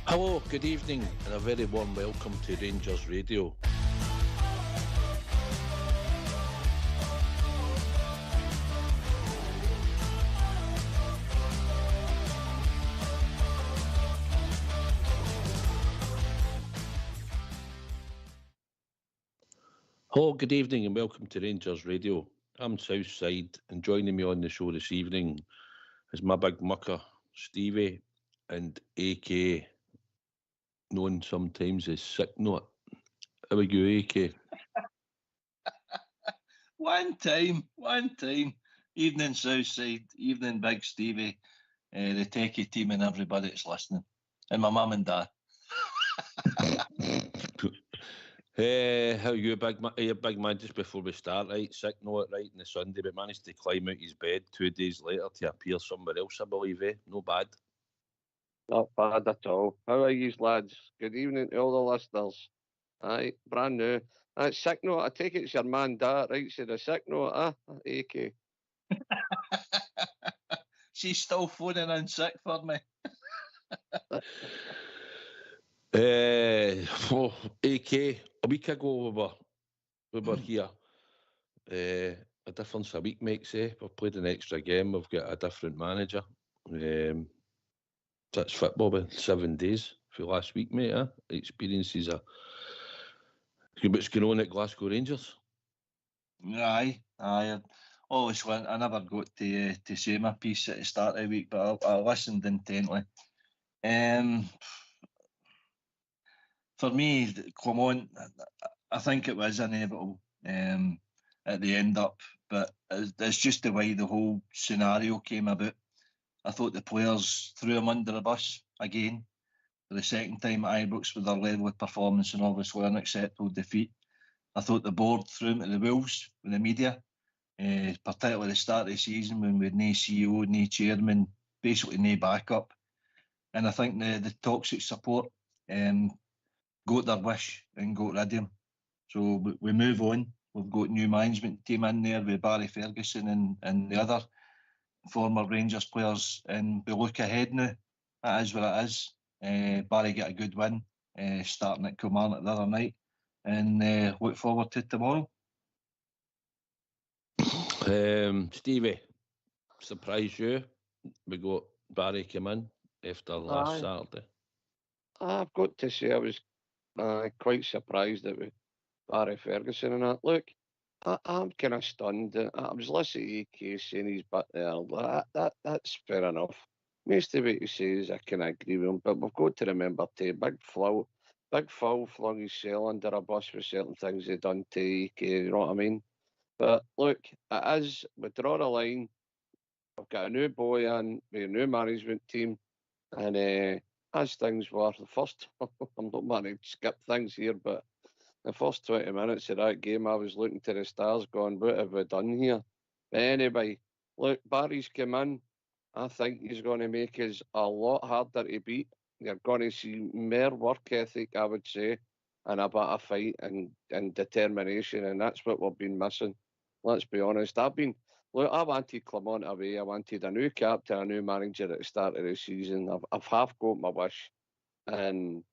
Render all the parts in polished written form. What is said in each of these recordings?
Hello, good evening, and a very warm welcome to Rangers Radio. Hello, good evening, and welcome to Rangers Radio. I'm Southside, and joining me on the show this evening is my big mucker, Stevie, and AK, known sometimes as Sick Note. How are you, AK? One time. Evening Southside, evening Big Stevie, the techie team and everybody that's listening. And my mum and dad. How are you, big man? Just before we start, right? Sick Note, right, on the Sunday, but managed to climb out his bed 2 days later to appear somewhere else, I believe, eh? No bad. Not bad at all. How are you, lads? Good evening to all the listeners. Aye, brand new. That's Sick Note. I take it's your man, Dad, right? So the Sick Note, AK. She's still phoning in sick for me. AK, a week ago we were here. A difference a week makes, eh? We've played an extra game. We've got a different manager. That's football with 7 days for last week, mate. Experiences are what's going on at Glasgow Rangers. Aye. Always went. I never got to say my piece at the start of the week, but I listened intently. For me, Clement, I think it was inevitable at the end up, but it's just the way the whole scenario came about. I thought the players threw him under the bus again for the second time at Ibrox with their level of performance and obviously unacceptable defeat. I thought the board threw him to the wolves with the media, particularly the start of the season when we had no CEO, no chairman, basically no backup. And I think the toxic support got their wish and got rid of him. So we move on. We've got new management team in there with Barry Ferguson and the other former Rangers players, and we look ahead now. It is what it is. Barry got a good win starting at Kilmarnock the other night, and look forward to tomorrow. Stevie, surprise you? We got Barry come in after last Saturday. I've got to say I was quite surprised with Barry Ferguson and that. Look, I'm kind of stunned. I was listening to AK saying he's back there. That's fair enough. Most of what he says, I can agree with him, but we've got to remember too, Big Phil flung his cell under a bus for certain things he done to AK, you know what I mean? But look, we draw a line. I've got a new boy in with a new management team, and as things were, the first, I'm not going to skip things here, but the first 20 minutes of that game, I was looking to the stars going, what have we done here? But anyway, look, Barry's come in. I think he's going to make us a lot harder to beat. You're going to see more work ethic, I would say, and a bit of fight and determination, and that's what we've been missing. Let's be honest. I wanted Clement away. I wanted a new captain, a new manager at the start of the season. I've half got my wish, and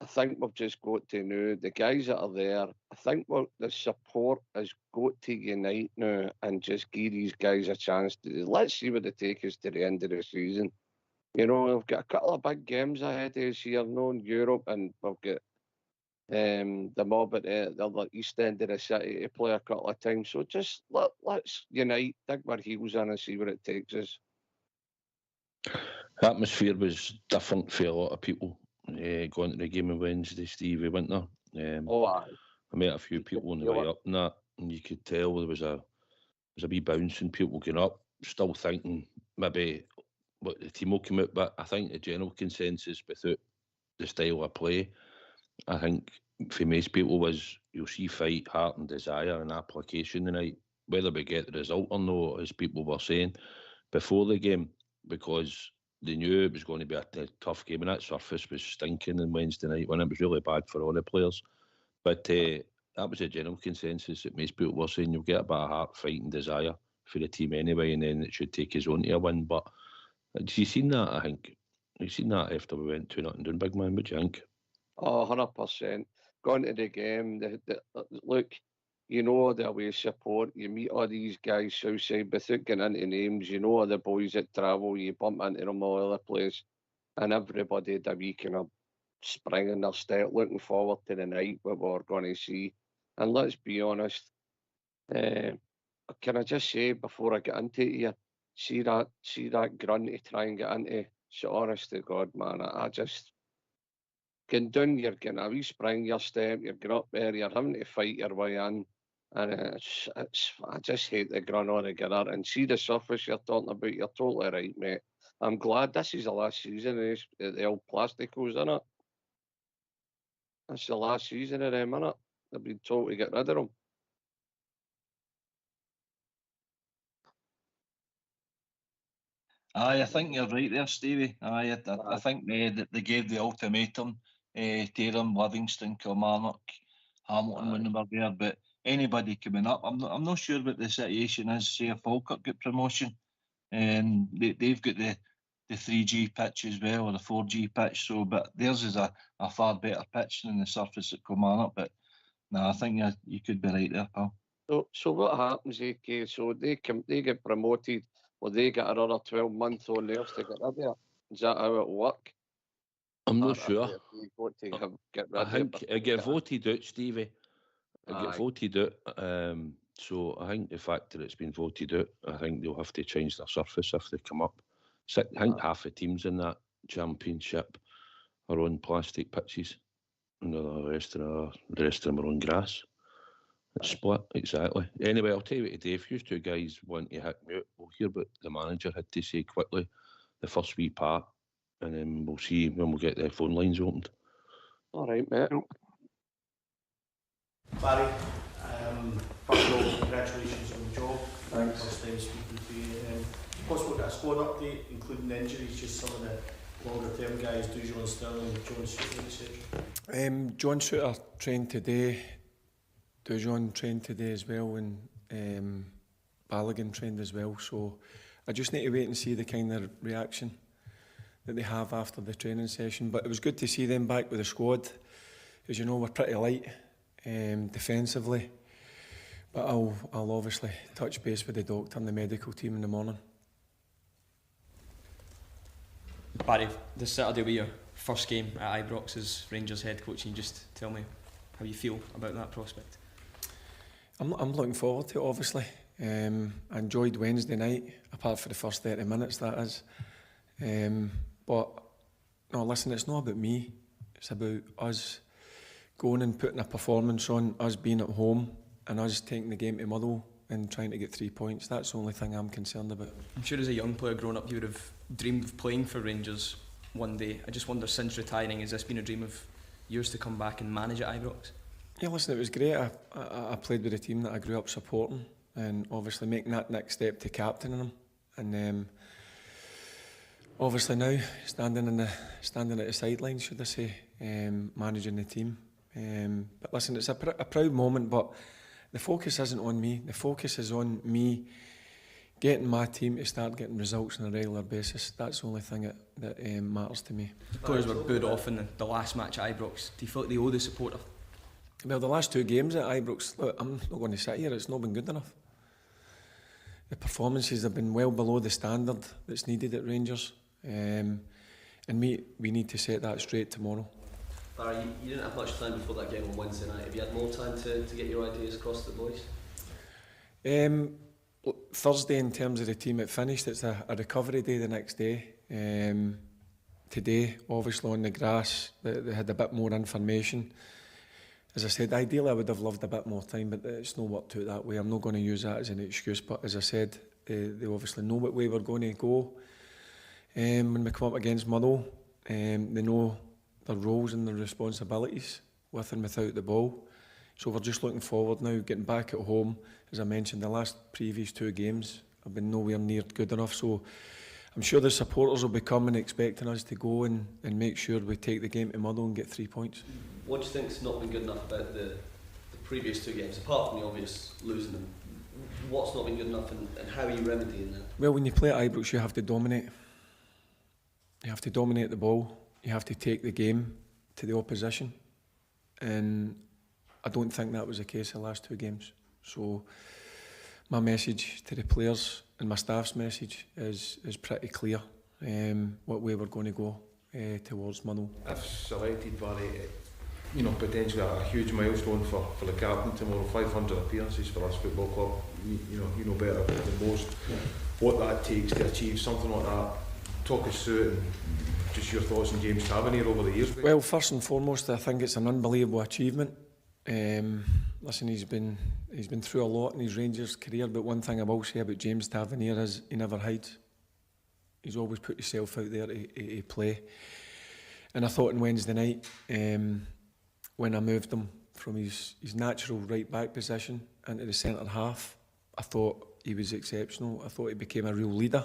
I think we've just got to know the guys that are there. I think the support has got to unite now and just give these guys a chance to. Let's see where they take us to the end of the season. You know, we've got a couple of big games ahead of us here, in Europe, and we've got the mob at the other east end of the city to play a couple of times. So just let's unite, dig our heels in and see where it takes us. The atmosphere was different for a lot of people. Going to the game on Wednesday, Stevie, went there. I met a few people on the way up and that, and you could tell there was a wee bouncing, people going up, still thinking maybe what the team will come out, but I think the general consensus without the style of play, I think for most people was you'll see fight, heart and desire and application tonight, whether we get the result or not, as people were saying before the game, because they knew it was going to be a tough game, and that surface was stinking on Wednesday night when it was really bad for all the players. But that was a general consensus that most people were saying you'll get a bit of heart, fight and desire for the team anyway, and then it should take us on to a win. But have you seen that? I think You seen that after we went 2-0 down, big man? What do you think? Oh, 100%. Going to the game, look, you know the away support. You meet all these guys Southside without getting into names. You know all the boys that travel. You bump into them all over the place, and everybody had a wee kind of spring in their step, looking forward to the night what we're going to see. And let's be honest, can I just say before I get into it here, see that grunt to try and get into. So honest to God, man, I just getting down, you're getting a wee spring your step, you're getting up there, you're having to fight your way in. And I just hate the grunt altogether. And see the surface you're talking about, you're totally right, mate. I'm glad this is the last season of the old plasticos, isn't it? That's the last season of them, innit? They've been told to get rid of them. Aye, I think you're right there, Stevie. Aye, I think they gave the ultimatum to them, Livingston, Kilmarnock, Hamilton when they were there. But anybody coming up, I'm not sure what the situation is. Say if Falkirk get promotion, and they've got the 3G pitch as well, or the 4G pitch. So, but theirs is a far better pitch than the surface at Kilmarnock. But no, I think you could be right there, pal. So what happens, AK? So they get promoted, or they get another 12 months on theirs to get rid of it? Is that how it work? I'm not sure. I think it get voted out, Stevie. It get voted out. So I think the fact that it's been voted out, I think they'll have to change their surface if they come up. So I think half the teams in that championship are on plastic pitches, and the rest of them are on grass. It's split, exactly. Anyway, I'll tell you what today, if you two guys want to hit me out, we'll hear what the manager had to say quickly, the first wee part, and then we'll see when we'll get the phone lines opened. All right, mate. Barry, first of all, congratulations on the job. Thanks. First time speaking to you. Possible to get a squad update, including the injuries, just some of the longer term guys, Dujon Sterling, John Suter, etc. John Suter trained today, Dujon trained today as well, and Balogun trained as well. So I just need to wait and see the kind of reaction that they have after the training session. But it was good to see them back with the squad. As you know, we're pretty light defensively. But I'll obviously touch base with the doctor and the medical team in the morning. Barry, this Saturday will be your first game at Ibrox as Rangers head coach. Can you just tell me how you feel about that prospect? I'm looking forward to it, obviously. I enjoyed Wednesday night, apart from the first 30 minutes, that is. But, no, listen, it's not about me. It's about us going and putting a performance on, us being at home, and us taking the game to Motherwell and trying to get 3 points. That's the only thing I'm concerned about. I'm sure as a young player growing up, you would have dreamed of playing for Rangers one day. I just wonder, since retiring, has this been a dream of yours to come back and manage at Ibrox? Yeah, listen, it was great. I played with a team that I grew up supporting, and obviously making that next step to captaining them. And obviously now standing at the sidelines, should I say, managing the team. But listen, it's a proud moment, but the focus isn't on me. The focus is on me getting my team to start getting results on a regular basis. That's the only thing that matters to me. The players were booed off in the last match at Ibrox. Do you feel like they owe the supporter? Well, the last 2 games at Ibrox, look, I'm not going to sit here, it's not been good enough. The performances have been well below the standard that's needed at Rangers. And we need to set that straight tomorrow. Barry, you didn't have much time before that game on Wednesday night. Have you had more time to get your ideas across to the boys? Thursday, in terms of the team, it finished. It's a recovery day the next day. Today, obviously on the grass, they had a bit more information. As I said, ideally I would have loved a bit more time, but it's not worked out that way. I'm not going to use that as an excuse, but as I said, they obviously know what way we're going to go. When we come up against Motherwell, they know their roles and their responsibilities with and without the ball. So we're just looking forward now, getting back at home. As I mentioned, the previous 2 games have been nowhere near good enough. So I'm sure the supporters will be coming expecting us to go and make sure we take the game to Motherwell and get 3 points. What do you think's not been good enough about the previous 2 games, apart from the obvious losing them? What's not been good enough, and how are you remedying that? Well, when you play at Ibrox, you have to dominate. You have to dominate the ball. You have to take the game to the opposition. And I don't think that was the case the last 2 games. So my message to the players and my staff's message is pretty clear, what way we're going to go towards Motherwell. If selected, Barry, potentially a huge milestone for the captain tomorrow, 500 appearances for this football club. You know better than most what that takes to achieve something like that. Talk us through it and just your thoughts on James Tavernier over the years. Well, first and foremost, I think it's an unbelievable achievement. Listen, he's been through a lot in his Rangers career, but one thing I will say about James Tavernier is he never hides. He's always put himself out there to play. And I thought on Wednesday night, when I moved him from his natural right back position into the centre half, I thought he was exceptional. I thought he became a real leader.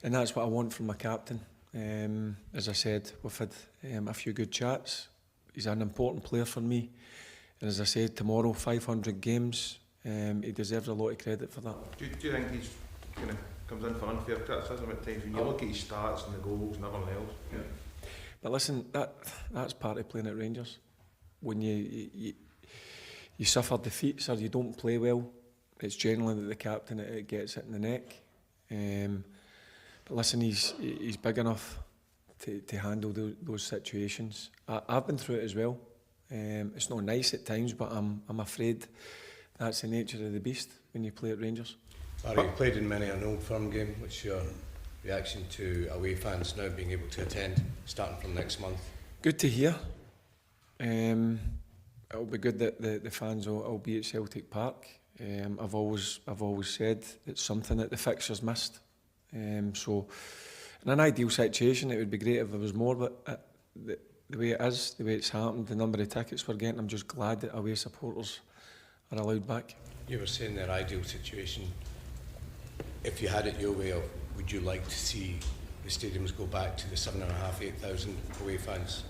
And that's what I want from my captain. As I said, we've had a few good chats. He's an important player for me. And as I said, tomorrow, 500 games, he deserves a lot of credit for that. Do you think he's kind of comes in for unfair criticism at times when you look at his stats and the goals and everything else? Yeah. But listen, that's part of playing at Rangers. When you suffer defeats or you don't play well, it's generally the captain that gets it in the neck. But listen, he's big enough to handle those situations. I've been through it as well. It's not nice at times, but I'm afraid that's the nature of the beast when you play at Rangers. Barry, you played in many an Old Firm game. What's your reaction to away fans now being able to attend, starting from next month? Good to hear. It'll be good that the fans will be at Celtic Park. I've always said it's something that the fixtures missed. So in an ideal situation, it would be great if there was more, but the way it is, the way it's happened, the number of tickets we're getting, I'm just glad that away supporters are allowed back. You were saying their ideal situation. If you had it your way, would you like to see the stadiums go back to the 7,500, 8,000 away fans?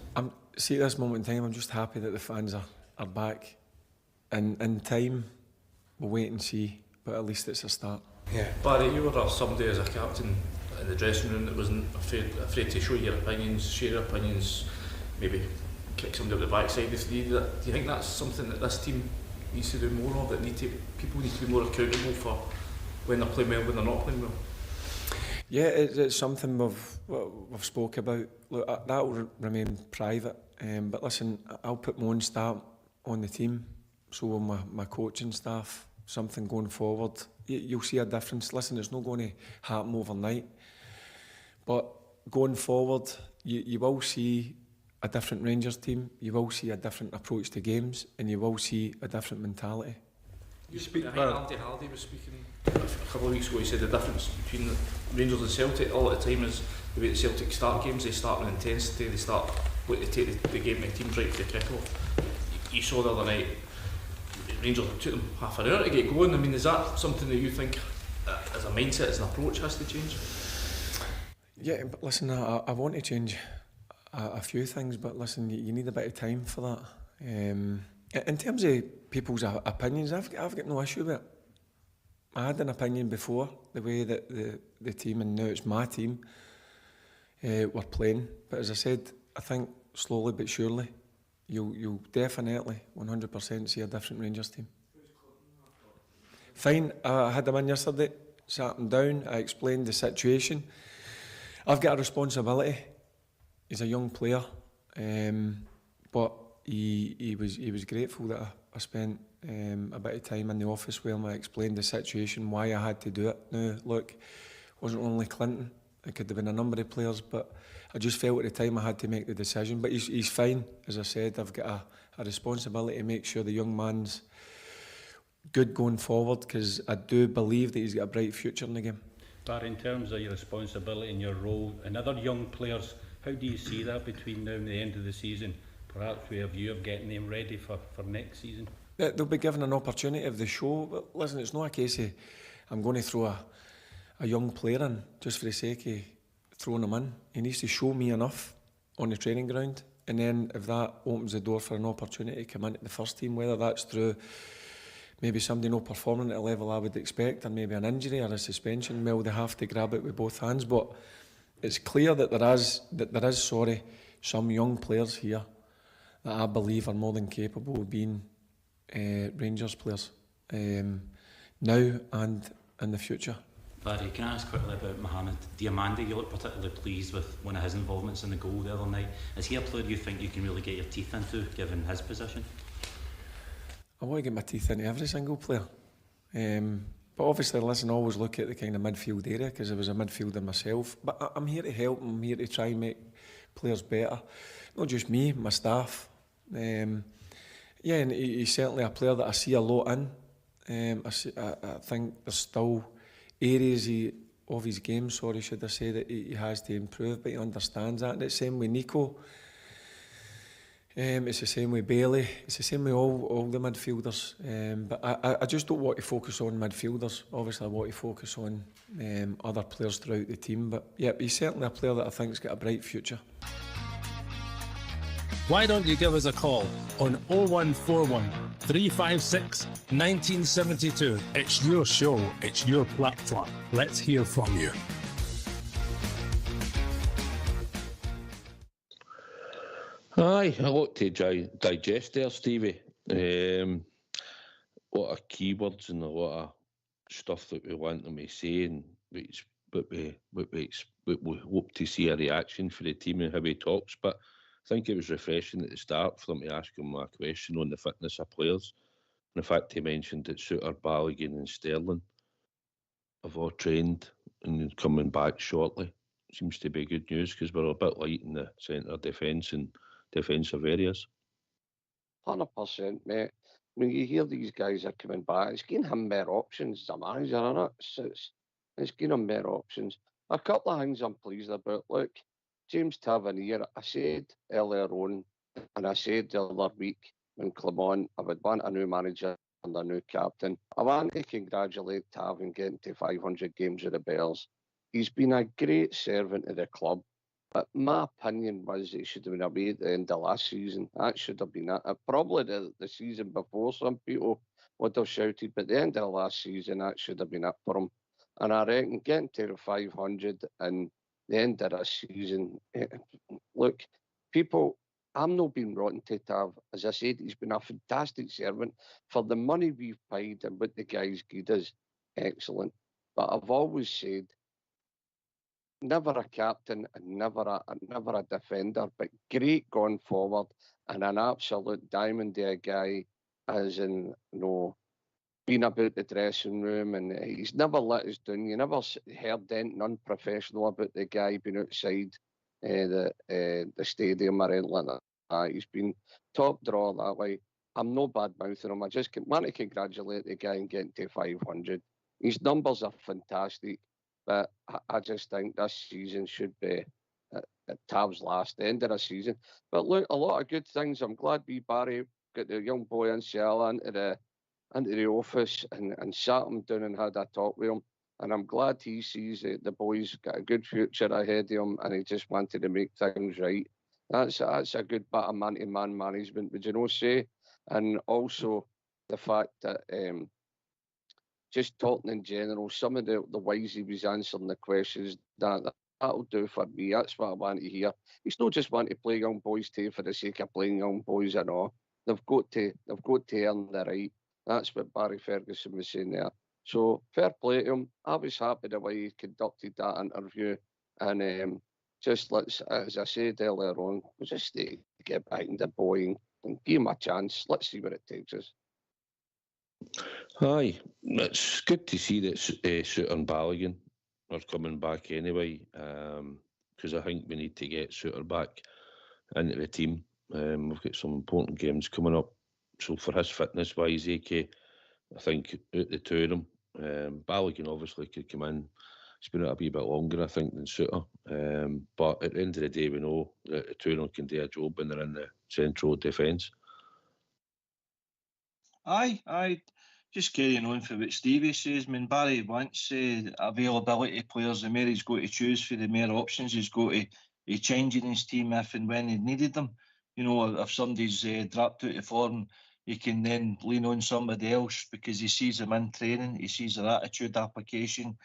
See, at this moment in time, I'm just happy that the fans are back. And in time, we'll wait and see, but at least it's a start. Yeah. Barry, you were somebody as a captain in the dressing room that wasn't afraid to show your opinions, share your opinions, maybe kick somebody up the backside if needed. Do you think that's something that this team needs to do more of, that people need to be more accountable for when they're playing well, when they're not playing well? Yeah, it's something we've spoke about. Look, that will remain private, but listen, I'll put my own stamp on the team, so will my coaching staff, something going forward. You'll see a difference. Listen, it's not going to happen overnight, but going forward, you will see a different Rangers team, you will see a different approach to games, and you will see a different mentality. I think Andy Halliday was speaking a couple of weeks ago. He said the difference between the Rangers and Celtic all at the time is the way the Celtic start games. They start with intensity, they start to take the game and the teams right to the kick-off. You saw the other night, Rangers took them half an hour to get going. I mean, is that something that you think as a mindset, as an approach, has to change? Yeah, but listen, I want to change a few things, but listen, you need a bit of time for that. In terms of people's opinions, I've got no issue with it. I had an opinion before, the way that the team, and now it's my team, were playing. But as I said, I think slowly but surely, you'll definitely 100% see a different Rangers team. Fine, I had them in yesterday, sat them down, I explained the situation. I've got a responsibility. He's a young player, but he was grateful that I spent a bit of time in the office with him. I explained the situation, why I had to do it. Now, look, it wasn't only Clinton, it could have been a number of players, but I just felt at the time I had to make the decision. But he's fine, as I said. I've got a responsibility to make sure the young man's good going forward, because I do believe that he's got a bright future in the game. But in terms of your responsibility and your role and other young players, how do you see that between now and the end of the season? Perhaps we have a view of getting them ready for next season. They'll be given an opportunity if they show. But listen, it's not a case of I'm going to throw a young player in just for the sake of throwing him in. He needs to show me enough on the training ground, and then if that opens the door for an opportunity to come into the first team, whether that's through maybe somebody not performing at a level I would expect, or maybe an injury or a suspension, well, they have to grab it with both hands. But it's clear that there is some young players here that I believe are more than capable of being Rangers players now and in the future. Barry, can I ask quickly about Mohamed Diamandi? You look particularly pleased with one of his involvements in the goal the other night. Is he a player you think you can really get your teeth into, given his position? I want to get my teeth into every single player. But obviously, listen, I always look at the kind of midfield area because I was a midfielder myself. But I'm here to help. I'm here to try and make players better. Not just me, my staff. And he's certainly a player that I see a lot in. I think there's still areas of his game, should I say, that he has to improve, but he understands that. And it's the same with Nico. It's the same with Bailey. It's the same with all the midfielders. But I just don't want to focus on midfielders. Obviously, I want to focus on other players throughout the team. But yeah, he's certainly a player that I think's got a bright future. Why don't you give us a call on 0141 356 1972. It's your show, it's your platform. Let's hear from you. Aye, a lot to digest there, Stevie. A lot of keywords and a lot of stuff that we want them to say, and what we hope to see a reaction for the team and how he talks. But I think it was refreshing at the start for them to ask him a question on the fitness of players. And the fact he mentioned that Suter, Balogun and Sterling have all trained and coming back shortly seems to be good news because we're a bit light in the centre defence and defensive areas. 100%, mate. When you hear these guys are coming back, it's giving him more options as a manager, isn't it? It's giving him more options. A couple of things I'm pleased about. Look, James Tavernier, I said earlier on, and I said the other week when Clement, I would want a new manager and a new captain. I want to congratulate Tav in getting to 500 games with the Bears. He's been a great servant of the club. But my opinion was he should have been away at the end of last season. That should have been it. Probably the season before, some people would have shouted, but the end of last season, that should have been it for him. And I reckon getting to the 500 and the end of the season, look, people, I'm not being rotten to Tav. As I said, he's been a fantastic servant. For the money we've paid and what the guys give us, excellent. But I've always said, never a captain and never a defender, but great going forward and an absolute diamond there guy, as in, being about the dressing room, and he's never let us down. You never heard anything unprofessional about the guy being outside the stadium or anything like that. He's been top draw that way. I'm no bad mouthing him. I just want to congratulate the guy and getting to 500. His numbers are fantastic. But I just think this season should be at Tav's last, end of the season. But look, a lot of good things. I'm glad we Barry got the young boy in Sella into the office and sat him down and had a talk with him. And I'm glad he sees the boys got a good future ahead of him and he just wanted to make things right. That's a good bit of man-to-man management, would you know, say? And also the fact that just talking in general, some of the ways he was answering the questions, that'll do for me. That's what I want to hear. He's not just want to play young boys too for the sake of playing young boys and all. They've got to earn the right. That's what Barry Ferguson was saying there. So fair play to him. I was happy the way he conducted that interview, and just as I said earlier on, we just need to get behind the boy and give him a chance. Let's see where it takes us. Aye, it's good to see that Suter and Balogun are coming back anyway, because I think we need to get Suter back into the team. We've got some important games coming up, so for his fitness-wise, AK, I think out the two of them, Balogun obviously could come in. He's been out a wee bit longer, I think, than Suter, but at the end of the day, we know that the two of them can do a job when they're in the central defence. Aye. Just carrying on for what Stevie says. I mean, Barry wants availability players. The more he's got to choose for, the more options he's got to change in his team if and when he needed them. If somebody's dropped out of form, he can then lean on somebody else because he sees them in training. He sees their attitude, application,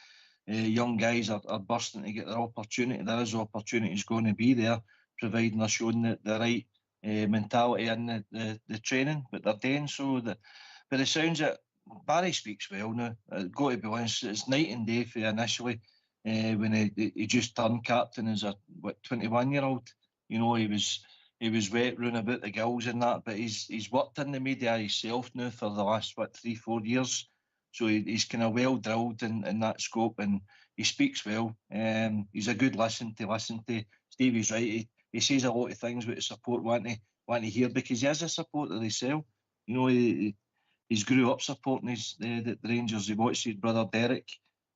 young guys are bursting to get their opportunity. There is opportunities going to be there, providing they're showing the right mentality in the training, but they're doing so. But it sounds that Barry speaks well now. Got to be honest, it's night and day for initially when he just turned captain as a 21-year-old. You know, he was wet round about the gills and that, but he's worked in the media himself now for the last 3-4 years. So he's kind of well drilled in that scope, and he speaks well. He's a good listen to. Stevie's right. He says a lot of things which the support want to hear, because he is a supporter himself. You know, he's grew up supporting the Rangers. He watched his brother Derek,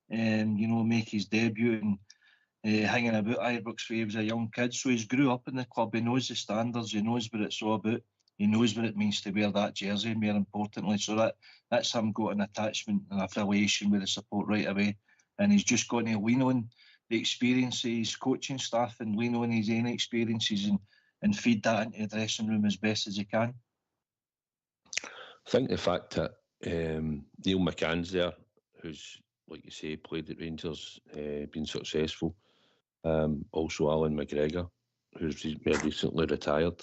you know, make his debut and hanging about Ibrox when he was a young kid. So he's grew up in the club. He knows the standards. He knows what it's all about. He knows what it means to wear that jersey, more importantly. So that's him got an attachment and affiliation with the support right away. And he's just going to lean on the experience of his coaching staff and lean on his own experiences and feed that into the dressing room as best as he can. I think the fact that Neil McCann's there, who's, like you say, played at Rangers, been successful. Also Alan McGregor, who's recently retired,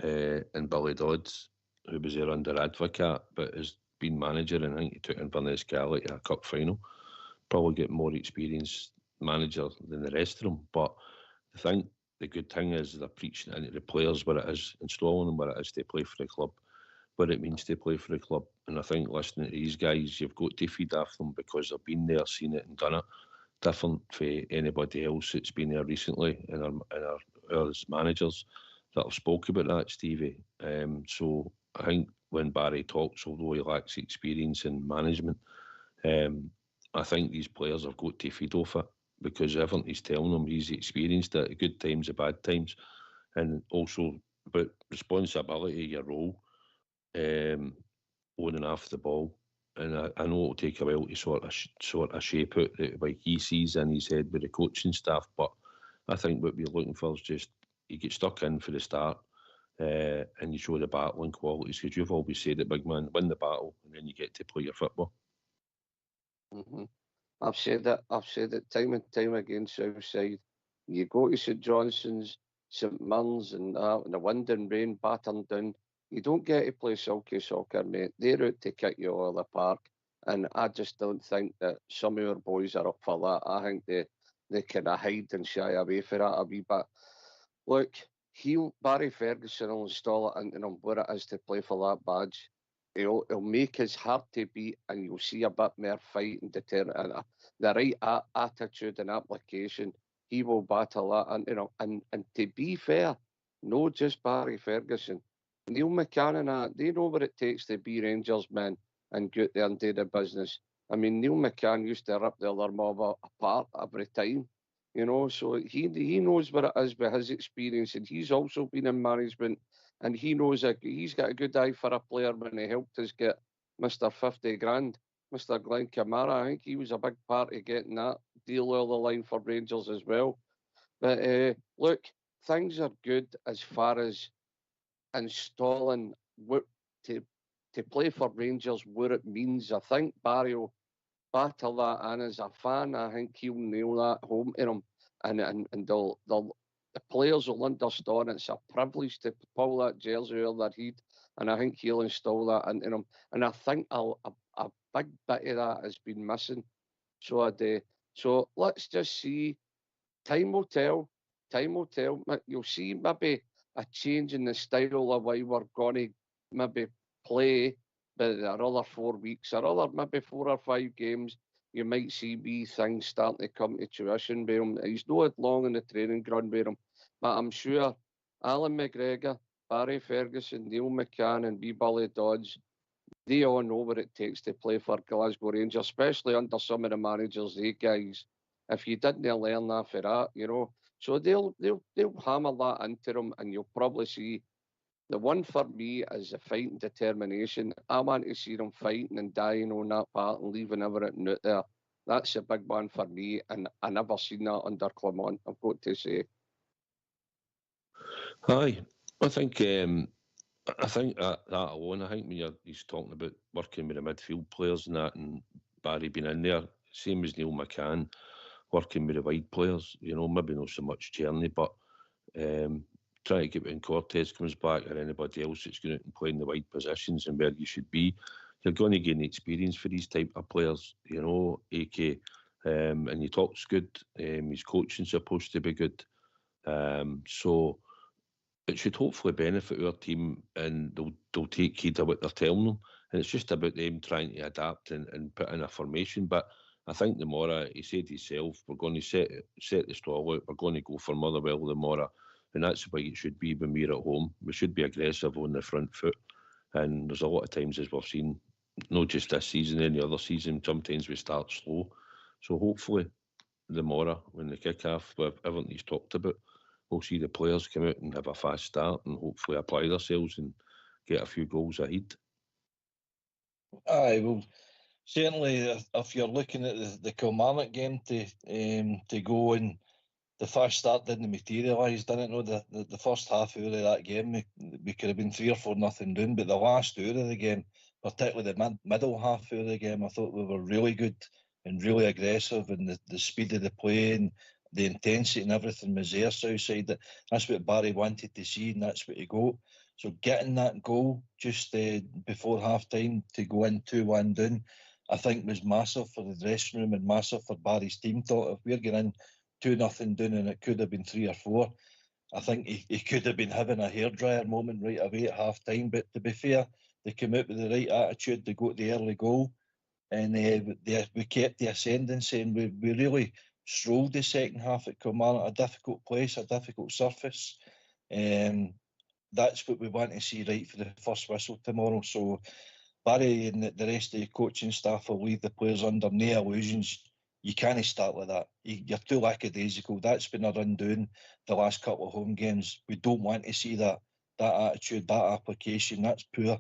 and Billy Dodds, who was there under Advocat, but has been manager, and I think he took Inverness Gaelic to a cup final. Probably get more experienced manager than the rest of them. But the good thing is they're preaching into the players what it is, installing them what it is to play for the club, what it means to play for the club. And I think listening to these guys, you've got to feed off them because they've been there, seen it and done it. Different for anybody else that's been there recently and our managers that have spoke about that, Stevie. So I think when Barry talks, although he lacks experience in management, I think these players have got to feed off it, because everything he's telling them, he's experienced it, good times, the bad times, and also about responsibility, your role, on and off the ball. And I know it'll take a while to sort of shape out the way he sees in his head with the coaching staff, but I think what we're looking for is just you get stuck in for the start, and you show the battling qualities, because you've always said it, big man, win the battle and then you get to play your football. Mm-hmm. I've said it time and time again, Southside. You go to St Johnson's, St Mirren's and the wind and rain battering down. You don't get to play silky soccer, mate. They're out to kick you out of the park. And I just don't think that some of our boys are up for that. I think they kind of hide and shy away for that a wee bit. Look, Barry Ferguson will install it into them what it is to play for that badge. He'll make his hard to beat, and you'll see a bit more fight and determination, the right attitude and application. He will battle that, and to be fair, no just Barry Ferguson. Neil McCann they know what it takes to be Rangers men and get there and do the business. I mean, Neil McCann used to rip the other mob apart every time, so he knows what it is with his experience, and he's also been in management, and he knows he's got a good eye for a player. When he helped us get Mr. 50 grand, Mr. Glenn Kamara, I think he was a big part of getting that deal over the line for Rangers as well. But look, things are good as far as installing what to play for Rangers, what it means. I think Barry will battle that, and as a fan, I think he'll nail that home to him, and the players will understand it's a privilege to pull that jersey over their head, and I think he'll install that into them. And I think a big bit of that has been missing. So let's just see. Time will tell. You'll see maybe a change in the style of way we're going to maybe play, but another 4 weeks, or other maybe 4 or 5 games, you might see wee things starting to come to fruition with him. He's not long in the training ground with him, but I'm sure Alan McGregor, Barry Ferguson, Neil McCann and wee Billy Dodds, they all know what it takes to play for Glasgow Rangers, especially under some of the managers, guys. If you didn't learn that for that, so they'll hammer that into them, and you'll probably see the one for me is the fight and determination. I want to see them fighting and dying on that part and leaving everything out there. That's a big one for me, and I never seen that under Clement, I've got to say. Aye, I think that alone. I think when he's talking about working with the midfield players and that, and Barry being in there, same as Neil McCann. working with the wide players, maybe not so much Tierney, but trying to get when Cortez comes back or anybody else that's going out and playing the wide positions and where you should be, you're going to gain experience for these type of players, AK. And he talks good, his coaching's supposed to be good. So it should hopefully benefit our team, and they'll take heed of what they're telling them. And it's just about them trying to adapt and put in a formation. But I think the Mora, he said himself, we're going to set the stall out, we're going to go for Motherwell, the Mora. And that's the way it should be when we're at home. We should be aggressive on the front foot. And there's a lot of times, as we've seen, not just this season, any other season, sometimes we start slow. So hopefully the Mora, when they kick off with everything he's talked about, we'll see the players come out and have a fast start and hopefully apply themselves and get a few goals ahead. Aye, well, certainly if you're looking at the Kilmarnock game to go, and the fast start didn't materialise, didn't it? No, the first half hour of that game, we could have been 3 or 4 nothing down, but the last hour of the game, particularly the middle half hour of the game, I thought we were really good and really aggressive, and the speed of the play and the intensity and everything was there. Southside, that's what Barry wanted to see, and that's what he got. So getting that goal just before half time to go in 2-1 down, I think was massive for the dressing room and massive for Barry's team. Thought if we're getting in 2-0 down and it could have been 3 or 4, I think he could have been having a hairdryer moment right away at half time. But to be fair, they came out with the right attitude. They got the early goal, and we kept the ascendancy, and we really strolled the second half at Kilmarnock, a difficult place, a difficult surface. That's what we want to see right for the first whistle tomorrow. So Barry and the rest of the coaching staff will leave the players under no illusions. You can't start like that. You're too lackadaisical. That's been a rundown the last couple of home games. We don't want to see that attitude, that application. That's poor.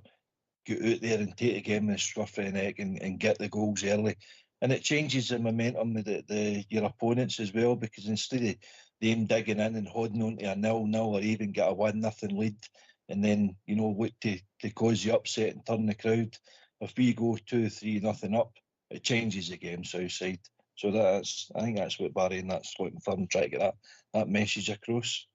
Get out there and take the game in the scruff of the neck and get the goals early. And it changes the momentum of your opponents as well, because instead of them digging in and holding on to a 0-0 or even get a 1-0 lead and then, look to cause the upset and turn the crowd, if we go 2-3-0 up, it changes the game, Southside. So I think that's what Barry and that's looking for, and try to get that message across.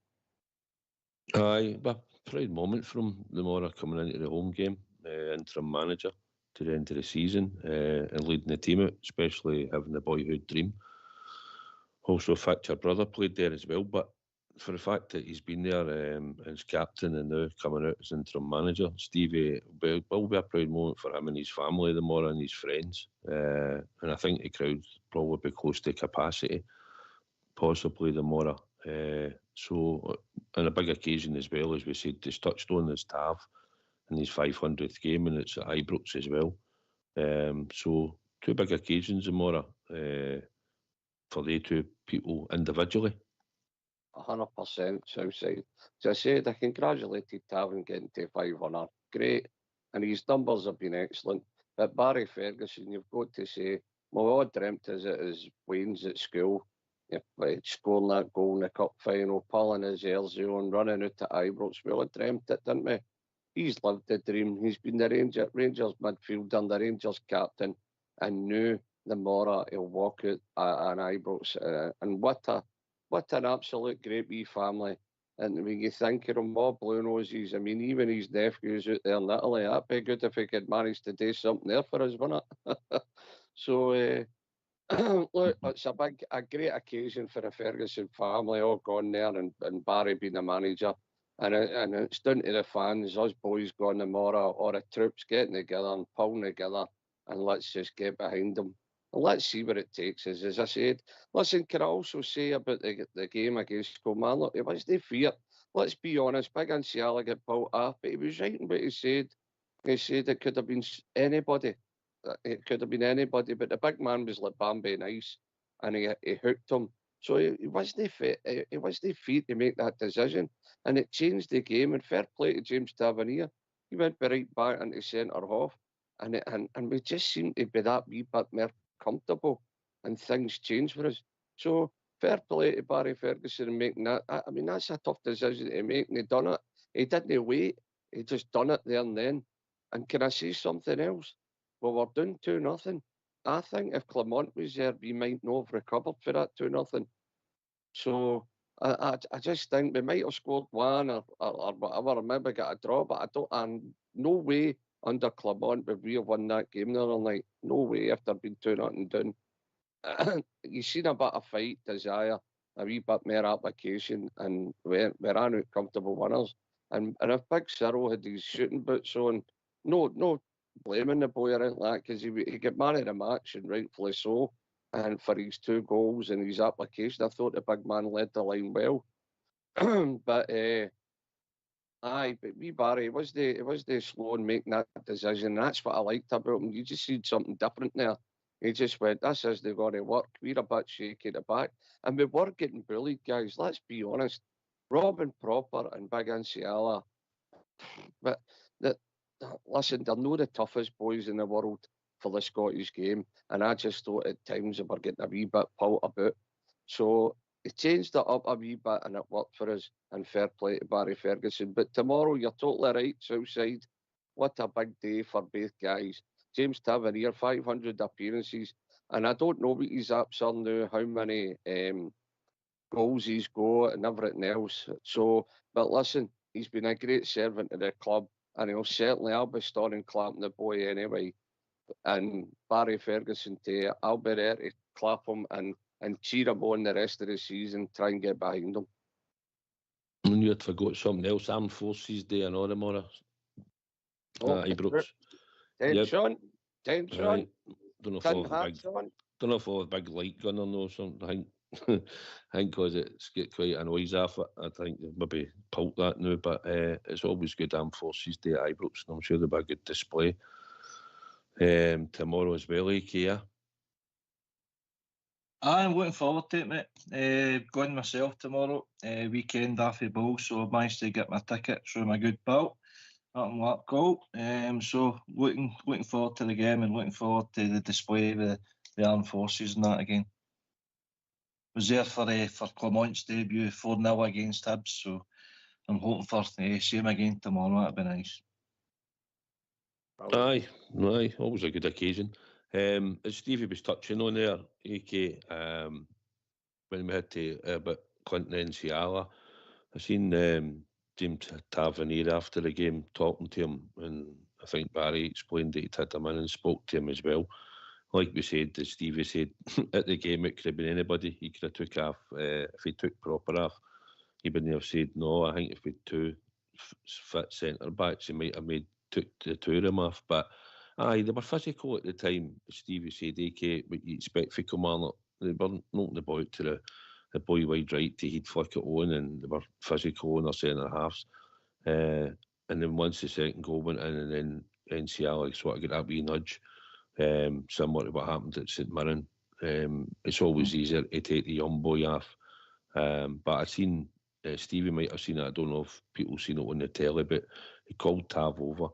Aye, a proud moment from the Mora coming into the home game, interim manager to the end of the season, and leading the team out, especially having the boyhood dream. Also, in fact, your brother played there as well, but for the fact that he's been there as captain and now coming out as interim manager, Stevie will be a proud moment for him and his family, the Mora, and his friends. And I think the crowd probably be close to capacity, possibly the Mora. So, on a big occasion as well, as we said, just touched on this Tav in his 500th game, and it's at Ibrox as well. So, 2 big occasions in Mora for the 2 people individually. 100% Southside. As I said, I congratulated Tav on getting to 500. Great. And his numbers have been excellent. But Barry Ferguson, you've got to say, we all dreamt as Wayne's at school, scoring that goal in the cup final, pulling his jersey on, running out to Ibrox. We all dreamt it, didn't we? He's lived the dream. He's been the Rangers midfielder and the Rangers captain, and knew the Mora he'll walk out an Ibrox. And what an absolute great wee family. And when you think of them, all blue noses, I mean, even his nephews out there in Italy, that'd be good if he could manage to do something there for us, wouldn't it? So, look, it's a great occasion for the Ferguson family, all gone there, and Barry being the manager. And it's down to the fans, us boys going to Mora, or the troops getting together and pulling together, and let's just get behind them. And let's see what it takes us. As I said, listen, can I also say about the game against Kilmarnock, it wasn't fear. Let's be honest, Big and Ciala get pulled off, but he was right in what he said. He said it could have been anybody. It could have been anybody, but the big man was like Bambi Nice, and he hooked him. So he wasn't fit. He wasn't fit to make that decision, and it changed the game. And fair play to James Tavernier, he went right back into centre half, and we just seemed to be that wee bit more comfortable, and things changed for us. So fair play to Barry Ferguson in making that. I mean, that's a tough decision to make, and he done it. He didn't wait. He just done it there and then. And can I say something else? Well, we're down 2-0, I think if Clement was there, we might not have recovered for that 2-0. So I just think we might have scored one or whatever, maybe got a draw, but and no way under Clement would we have won that game the other night. No way after being 2-0 down. You've seen a bit of fight, desire, a wee bit more application, and we're out comfortable winners. And if Big Cyril had his shooting boots on, no blaming the boy or anything like that, because he got man of the match, and rightfully so. And for his 2 goals and his application, I thought the big man led the line well. But wee Barry, it was the slow in making that decision. That's what I liked about him. You just see something different there. He just went, this isn't going to work. We're a bit shaky at the back. And we were getting bullied, guys. Let's be honest. Robin Proper and Big Inciala. But listen, they're not the toughest boys in the world for the Scottish game. And I just thought at times they were getting a wee bit pulled about. So he changed it up a wee bit and it worked for us. And fair play to Barry Ferguson. But tomorrow, you're totally right, Southside. What a big day for both guys. James Tavernier, 500 appearances. And I don't know what his apps are now, how many goals he's got and everything else. So, but listen, he's been a great servant to the club. And I'll be starting clapping the boy anyway. And Barry Ferguson, I'll be there to clap him and cheer him on the rest of the season, try and get behind him. And you had forgot something else, Armed Forces Day and all tomorrow. Ibrox. Tension. Right. Don't know if I was a big light gun or no something. I think because it's get quite a noise off it. I think they've maybe pulled that now, but it's always good Armed Forces Day at Ibrox, and I'm sure there'll be a good display tomorrow as well, Kia. I'm looking forward to it, mate. Going myself tomorrow, weekend off the ball, so I managed to get my ticket through my good pal up in Larkcourt. So looking forward to the game and looking forward to the display of the Armed Forces and that again. Was there for Clement's debut 4-0 against Hibs, so I'm hoping for same again tomorrow. That'd be nice. Aye, always a good occasion. As Stevie was touching on there, AK, when we had to about Clinton Enciala, I seen James Tavernier after the game talking to him, and I think Barry explained that he'd had him in and spoke to him as well. Like we said, as Stevie said, at the game it could have been anybody. He could have took off, if he took Proper off, he wouldn't have said no. I think if we had 2 fit centre-backs, he might have took the 2 of them off. But aye, they were physical at the time. Stevie said, AK, what you expect for Kilmarnock. They were knocking the ball out to the boy wide right to he'd flick it on, and they were physical on their centre-halves. And then once the second goal went in, and then NCL sort of got that wee nudge, similar to what happened at St Mirren. It's always easier to take the young boy off. But I've seen, Stevie might have seen it, I don't know if people seen it on the telly, but he called Tav over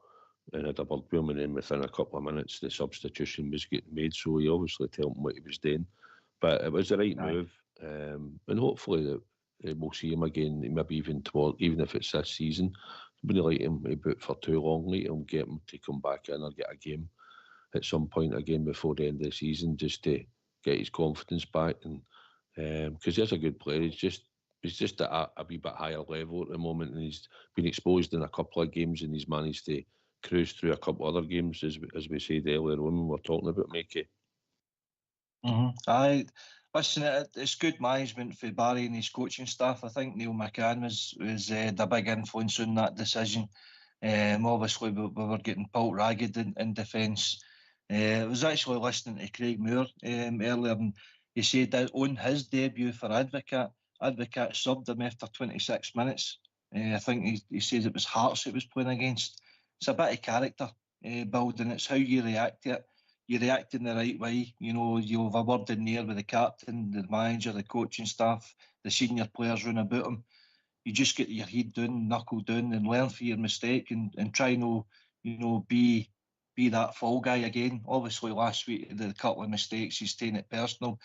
and had a word with him, and then within a couple of minutes the substitution was getting made, so he obviously told him what he was doing. But it was the right move, and hopefully that we'll see him again, maybe even if it's this season. When you let him boot for too long, let him get him to come back in or get a game at some point again before the end of the season, just to get his confidence back. And because he's a good player, he's just at a wee bit higher level at the moment, and he's been exposed in a couple of games, and he's managed to cruise through a couple of other games, as we said earlier on when we were talking about Mickey. Aye, listen, it's good management for Barry and his coaching staff. I think Neil McCann was the big influence on that decision. Obviously, we were getting pulled ragged in defence. I was actually listening to Craig Moore earlier, and he said that on his debut for Advocate subbed him after 26 minutes. I think he says it was Hearts it was playing against. It's a bit of character building. It's how you react to it. You react in the right way. You have a word in there with the captain, the manager, the coaching staff, the senior players round about him. You just get your head down, knuckle down, and learn from your mistake, and try no, be that fall guy again. Obviously, last week the couple of mistakes, he's taken it personal.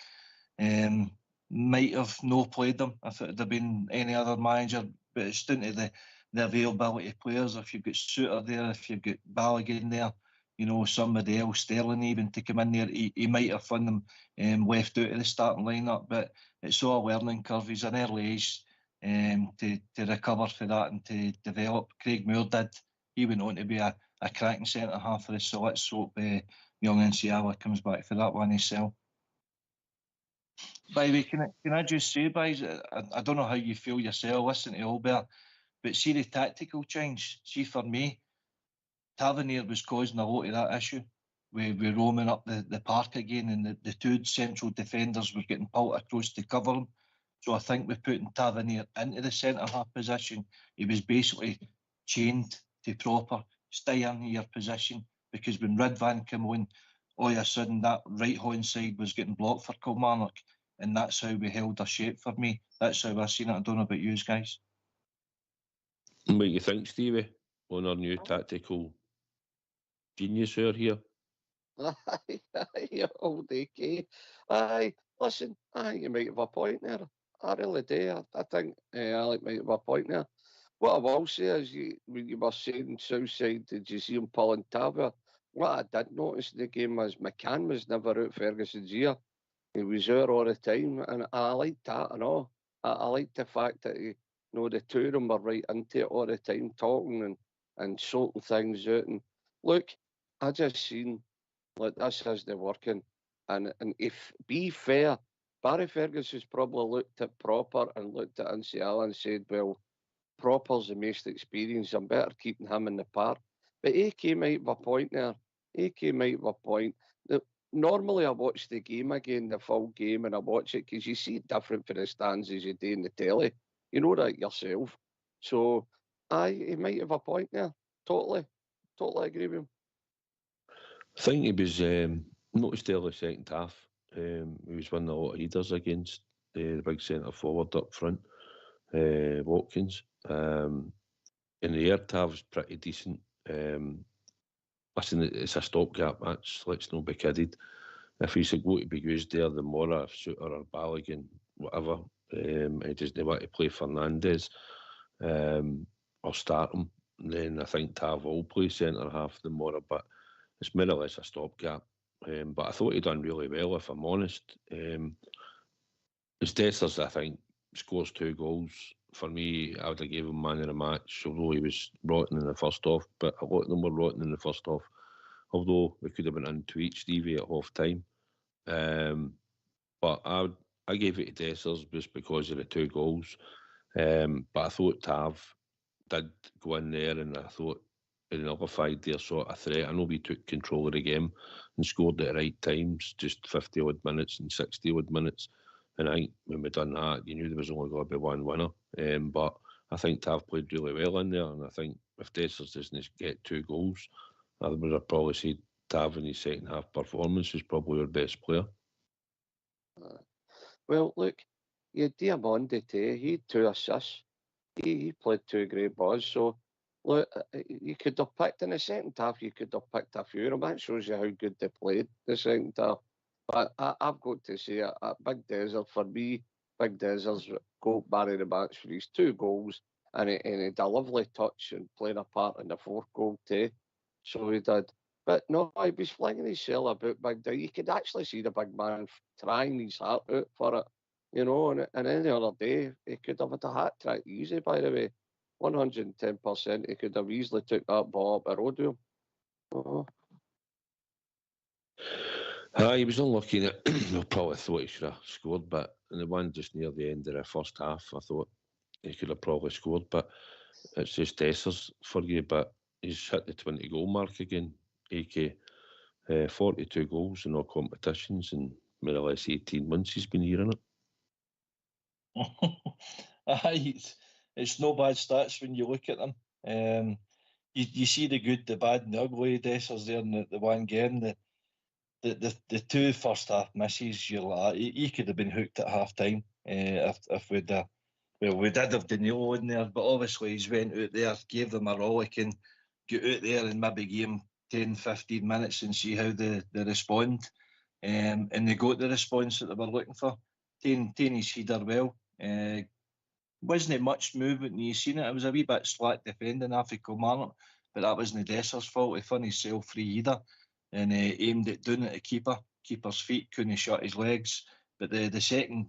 Might have no played them if it had been any other manager, but it's down to the availability of players. If you've got Suter there, if you've got Balogun there, somebody else, Sterling even, to come in there. He might have found them left out of the starting lineup, but it's all a learning curve. He's an early age to recover for that and to develop. Craig Moore did. He went on to be a cracking centre half for us, so let's hope young Nsiala comes back for that one himself. By the way, can I just say, guys, I don't know how you feel yourself, listen to Albert, but see the tactical change. See, for me, Tavernier was causing a lot of that issue. We roaming up the park again, and the two central defenders were getting pulled across to cover him. So I think with putting Tavernier into the centre-half position, he was basically chained to proper stay in your position, because when Ridvan came on, all of a sudden that right-hand side was getting blocked for Kilmarnock, and that's how we held our shape for me. That's how I seen it. I don't know about you guys. What do you think, Stevie, on our new tactical genius here? Aye, old AK. Aye, listen, you might have a point there. I really do. I think Alec might have a point there. What I will say is, when you were saying Southside, did you see him pulling Tava? What I did notice in the game was McCann was never out Ferguson's ear. He was there all the time, and I liked that and all. I liked the fact that the two of them were right into it all the time, talking and sorting things out. And look, I just seen, like, this isn't working. And if be fair, Barry Ferguson's probably looked at Proper and looked at Nsiala and said, well, Proper's the most experienced, I'm better keeping him in the park. But AK might have a point there. AK might have a point. Normally I watch the game again, the full game, and I watch it because you see it different for the stands as you do in the telly. You know that yourself. So, he might have a point there. Totally agree with him. I think he was noticed early second half. He was winning a lot of headers against the big centre forward up front, Watkins. In the air half was pretty decent. Listen, it's a stopgap match. Let's not be kidded. If he's going to be used there, the Mora, Shooter or Balogun, whatever, he doesn't want to play Fernandez or start him, then I think Tav will play centre half the Mora, but it's more or less a stopgap. But I thought he done really well, if I'm honest. His Dessers, I think, scores 2 goals. For me, I would have gave him man of the match, although he was rotten in the first half, but a lot of them were rotten in the first half. Although we could have been into each Stevie at half time. But I gave it to Dessers just because of the 2 goals. But I thought Tav did go in there, and I thought it nullified their sort of threat. I know we took control of the game and scored at the right times, just 50 odd minutes and 60 odd minutes. And I think when we done that, you knew there was only going to be one winner. But I think Tav played really well in there, and I think if Dessers doesn't get 2 goals, I would have probably said Tav in his second half performance was probably our best player. Well, look, you had Diamande too. He had 2 assists. He played 2 great balls. So, look, you could have picked in the second half, you could have picked a few of them. That shows you how good they played the second half. But I've got to say, Big Desert, for me, Big Desert's got Barry the match for his 2 goals, and he had a lovely touch and playing a part in the 4th goal too. So he did. But no, he was flinging himself about Big Day. You could actually see the big man trying his heart out for it, and any other day, he could have had a hat trick easy, by the way. 110%, he could have easily took that ball up the road with him. Oh. He was unlucky that I probably thought he should have scored, but in the one just near the end of the first half, I thought he could have probably scored, but it's just Dessers for you. But he's hit the 20 goal mark again, AK. 42 goals in all competitions in more or less 18 months he's been here, isn't it? It's no bad stats when you look at them. You see the good, the bad and the ugly. Dessers there in the one game, the 2 first half misses, you're like, he could have been hooked at half time if we'd we did have Danilo in there, but obviously he's went out there, gave them a rollick and get out there and maybe give them 10-15 minutes and see how they respond, and they got the response that they were looking for. His header well. Wasn't it much movement when you seen it? It was a wee bit slack defending after Kilmarnock, but that wasn't Dessers' fault. He found himself free either, and aimed it down at the keeper. Keeper's feet couldn't shut his legs. But the second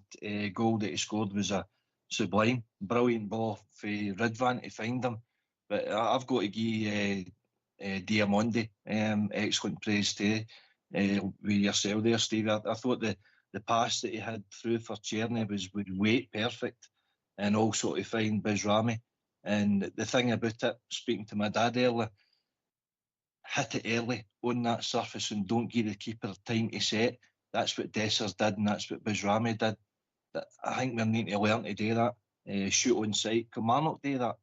goal that he scored was a sublime, brilliant ball for Ridvan to find him. But I've got to give Diamondi excellent praise too with yourself there, Steve. I thought the pass that he had through for Czerny was weight perfect, and also to find Bizrami. And the thing about it, speaking to my dad earlier, hit it early on that surface and don't give the keeper time to set. That's what Dessers did, and that's what Bizrami did. I think we need to learn to do that. Shoot on sight. Kilmarnock do that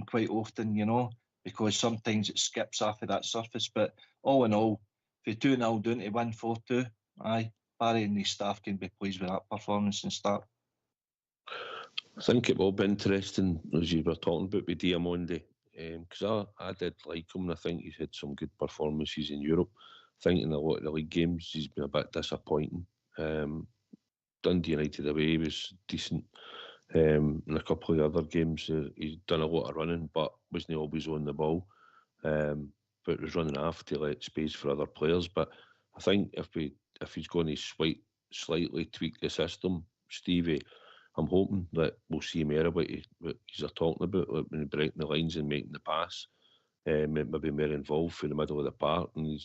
quite often, you know, because sometimes it skips off of that surface. But all in all, if 2-0 down to win 4-2, aye, Barry and his staff can be pleased with that performance and start. I think it will be interesting, as you were talking about with Diamondi, because I did like him, and I think he's had some good performances in Europe. I think in a lot of the league games he's been a bit disappointing. Dundee United away was decent. In a couple of other games he's done a lot of running, but wasn't always on the ball. But was running off to let space for other players. But I think if he's going to slightly tweak the system, Stevie, I'm hoping that we'll see more of what he's talking about, like when he's breaking the lines and making the pass, maybe more involved for the middle of the park. And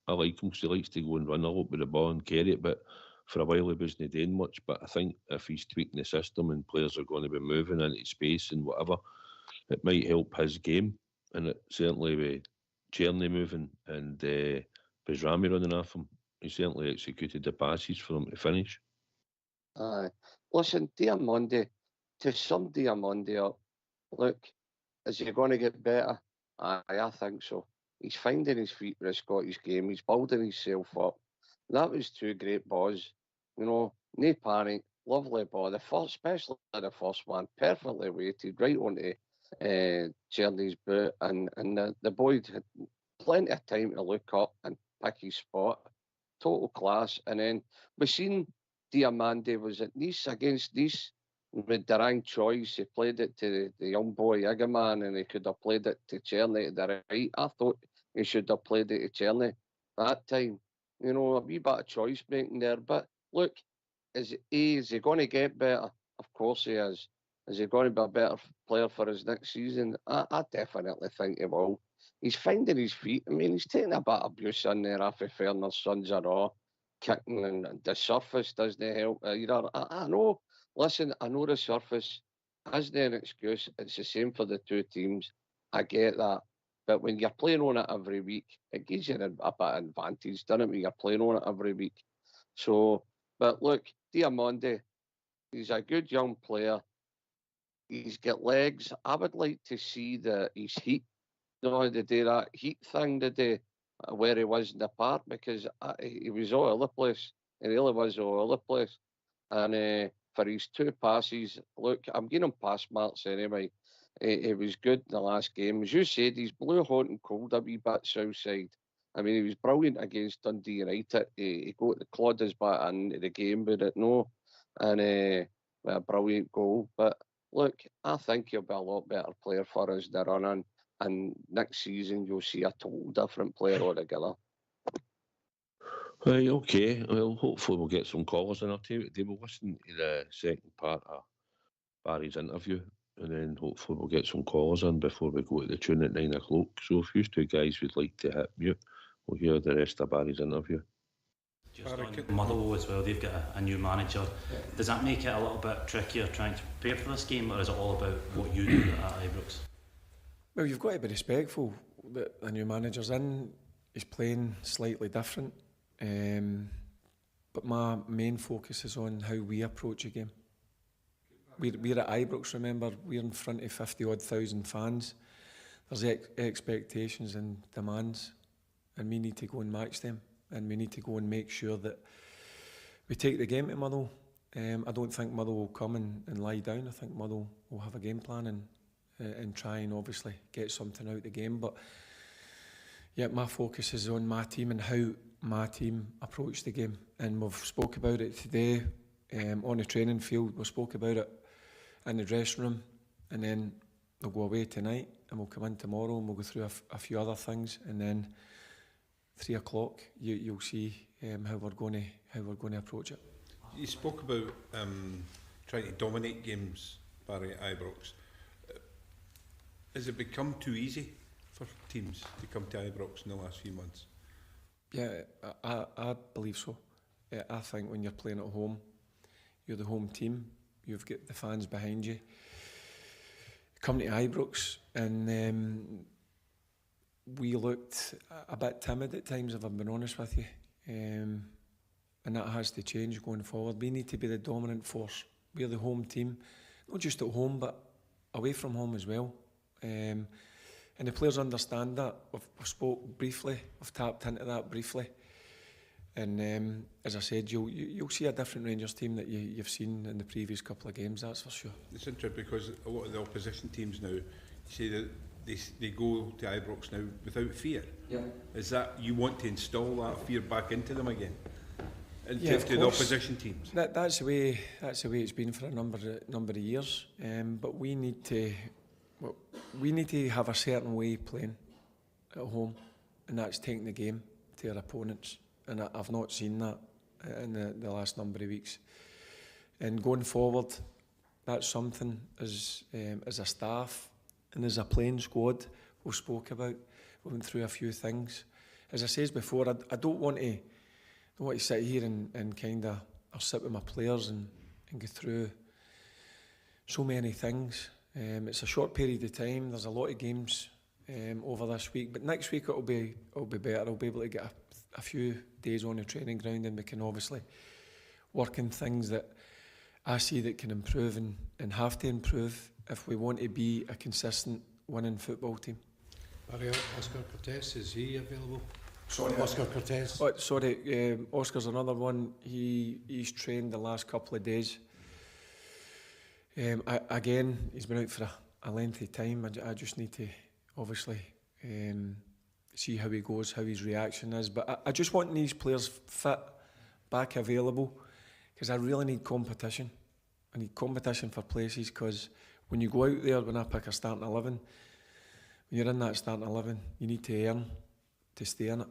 I like him because he likes to go and run a lot with the ball and carry it, but for a while he wasn't doing much. But I think if he's tweaking the system and players are going to be moving into space and whatever, it might help his game. And it certainly with Czerny moving and Bizrami running off him, he certainly executed the passes for him to finish. Listen, Diamondi, to sum Diamondi up, look, is he going to get better? I think so. He's finding his feet with the Scottish game. He's building himself up. That was 2 great balls. You know, no panic, lovely ball. Especially the first one, perfectly weighted right onto Czerny's boot. And the boy had plenty of time to look up and pick his spot. Total class. And then we seen Diamandi was at Nice against Nice with the wrong choice. He played it to the young boy Igaman, and he could have played it to Czerny to the right. I thought he should have played it to Czerny that time. You know, a wee bit of choice making there. But look, is he going to get better? Of course he is. Is he going to be a better player for his next season? I definitely think he will. He's finding his feet. I mean, he's taking a bit of abuse in there after Ferner's sons are all kicking, and the surface doesn't help either. I know, listen, I know the surface isn't an excuse. It's the same for the 2 teams. I get that. But when you're playing on it every week, it gives you a bit of advantage, doesn't it, when you're playing on it every week? So, but look, Diamondi, he's a good young player. He's got legs. I would like to see his heat. You know, they do that heat thing today, where he was in the park, because he was all over the place. He really was all over the place. And for his 2 passes, look, I'm giving him pass marks anyway. He was good in the last game. As you said, he's blew hot and cold a wee bit south side. I mean, he was brilliant against Dundee United. He clawed his back into the game with it, no? And with a brilliant goal. But look, I think he'll be a lot better player for us to run on. And next season, you'll see a total different player altogether. Right, okay. Well, hopefully we'll get some callers in our team today. We'll listen to the second part of Barry's interview, and then hopefully we'll get some callers in before we go to the tune at 9 o'clock. So if you 2 guys would like to hit mute, we'll hear the rest of Barry's interview. Just on Motherwell as well, they've got a new manager. Does that make it a little bit trickier trying to prepare for this game, or is it all about what you do at Ibrox? Well, you've got to be respectful that the new manager's in. He's playing slightly different. But my main focus is on how we approach a game. We're at Ibrox, remember, we're in front of 50,000 fans. There's expectations and demands, and we need to go and match them, and we need to go and make sure that we take the game to Motherwell. I don't think Motherwell will come and lie down. I think Motherwell will have a game plan and try and obviously get something out of the game. But yeah, my focus is on my team and how my team approach the game. And we've spoke about it today on the training field. We spoke about it in the dressing room, and then they'll go away tonight and we'll come in tomorrow and we'll go through a few other things, and then 3 o'clock you'll see how we're going to approach it. You spoke about trying to dominate games, Barry, at Ibrox. Has it become too easy for teams to come to Ibrox in the last few months? Yeah, I believe so. I think when you're playing at home, you're the home team, you've got the fans behind you. Come to Ibrox, and we looked a bit timid at times, if I've been honest with you. And that has to change going forward. We need to be the dominant force. We're the home team, not just at home, but away from home as well. And the players understand that. We've spoke briefly, we've tapped into that briefly. And as I said, you'll see a different Rangers team that you've seen in the previous couple of games, that's for sure. It's interesting because a lot of the opposition teams now say that they go to Ibrox now without fear. Yeah. Is that you want to install that fear back into them again? Yeah, to the opposition teams. That's the way it's been for a number of years. But we need to have a certain way of playing at home, and that's taking the game to our opponents. And I've not seen that in the last number of weeks. And going forward, that's something as a staff and as a playing squad we spoke about. We went through a few things. As I said before, I don't want to sit here and kind of sit with my players and go through so many things. It's a short period of time. There's a lot of games over this week, but next week it'll be better. I'll be able to get a few days on the training ground, and we can obviously work in things that I see that can improve and have to improve if we want to be a consistent winning football team. Barry, Oscar Cortez, is he available? Sorry, Oscar Cortez. Oh, sorry, Oscar's another one. He's trained the last couple of days. Again, he's been out for a lengthy time. I just need to obviously see how he goes, how his reaction is. But I just want these players fit, back available, because I really need competition. I need competition for places, because when you go out there, when I pick a starting 11, when you're in that starting 11, you need to earn to stay in it.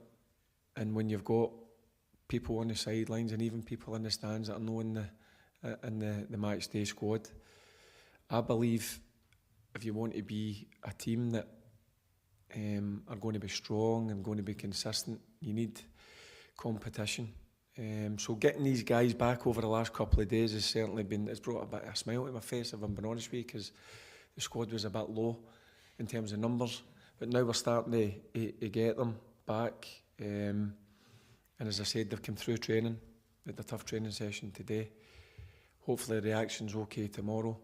And when you've got people on the sidelines and even people in the stands that are not in the match day squad, I believe if you want to be a team that are going to be strong and going to be consistent, you need competition. So getting these guys back over the last couple of days has certainly it's brought a bit of a smile to my face, if I'm being honest with you, because the squad was a bit low in terms of numbers, but now we're starting to get them back. And as I said, they've come through training, had a tough training session today. Hopefully the reaction's okay tomorrow,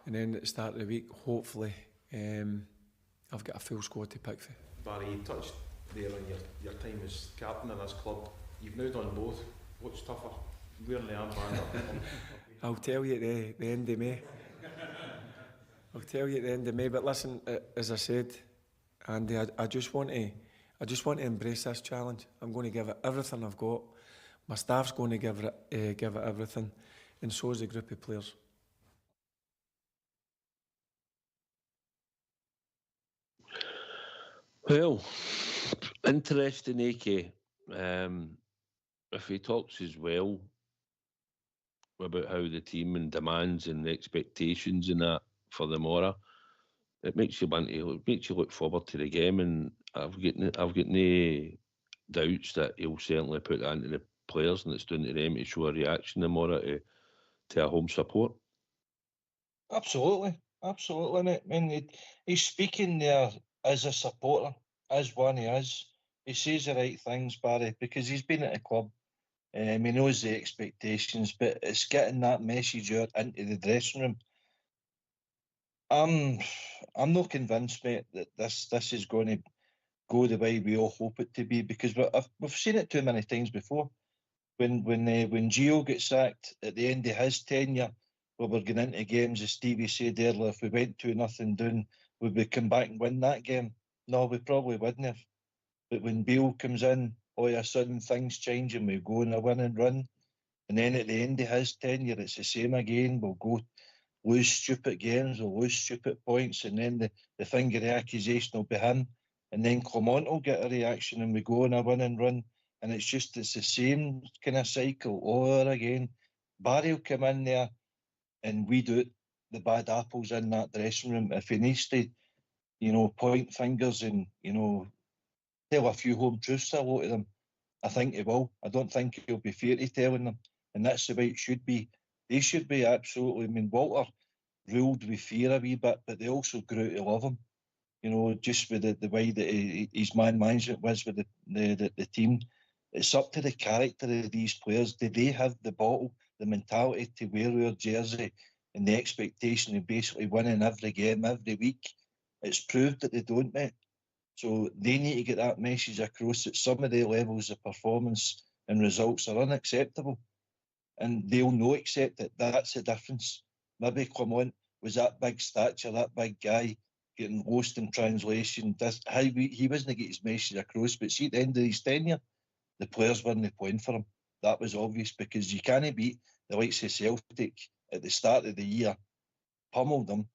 and then at the start of the week, hopefully I've got a full squad to pick for. Barry, you touched there on your time as captain in this club. You've now done both. What's tougher, wearing the armband? I'll tell you at the end of May. I'll tell you at the end of May. But listen, as I said, Andy, I just want to embrace this challenge. I'm going to give it everything I've got. My staff's going to give it everything, and so is the group of players. Well, interesting, AK. If he talks as well about how the team and demands and the expectations and that for the Mora, it makes you look forward to the game, and I've got no doubts that he'll certainly put that into the players, and it's down to them to show a reaction in Mora to a home support. Absolutely, mate. I mean, he's speaking there as a supporter, as one he is. He says the right things, Barry, because he's been at the club. He knows the expectations, but it's getting that message out into the dressing room. I'm not convinced, mate, that this is going to go the way we all hope it to be, because we've seen it too many times before. When Gio gets sacked at the end of his tenure, we were going into games, as Stevie said earlier, if we went 2-0 down, would we come back and win that game? No, we probably wouldn't have. But when Beale comes in, all of a sudden things change and we go on a winning run. And then at the end of his tenure, it's the same again. We'll go lose stupid games or lose stupid points, and then the finger of accusation will be him, and then Clement will get a reaction and we go on a winning run, and it's the same kind of cycle all over again. Barry will come in there and weed out the bad apples in that dressing room. If he needs to, point fingers and, tell a few home truths to a lot of them, I think he will. I don't think he'll be fear to telling them, and that's the way it should be. They should be absolutely. I mean, Walter ruled with fear a wee bit, but they also grew to love him. Just with the way that his man management was with the team. It's up to the character of these players. Do they have the bottle, the mentality to wear our jersey and the expectation of basically winning every game, every week? It's proved that they don't, mate. So they need to get that message across that some of their levels of performance and results are unacceptable. And they'll not accept it. That's the difference. Maybe Clement was that big stature, that big guy, getting lost in translation. He wasn't getting his message across. But see, at the end of his tenure, the players weren't playing for him. That was obvious, because you can't beat the likes of Celtic at the start of the year, pummeled them,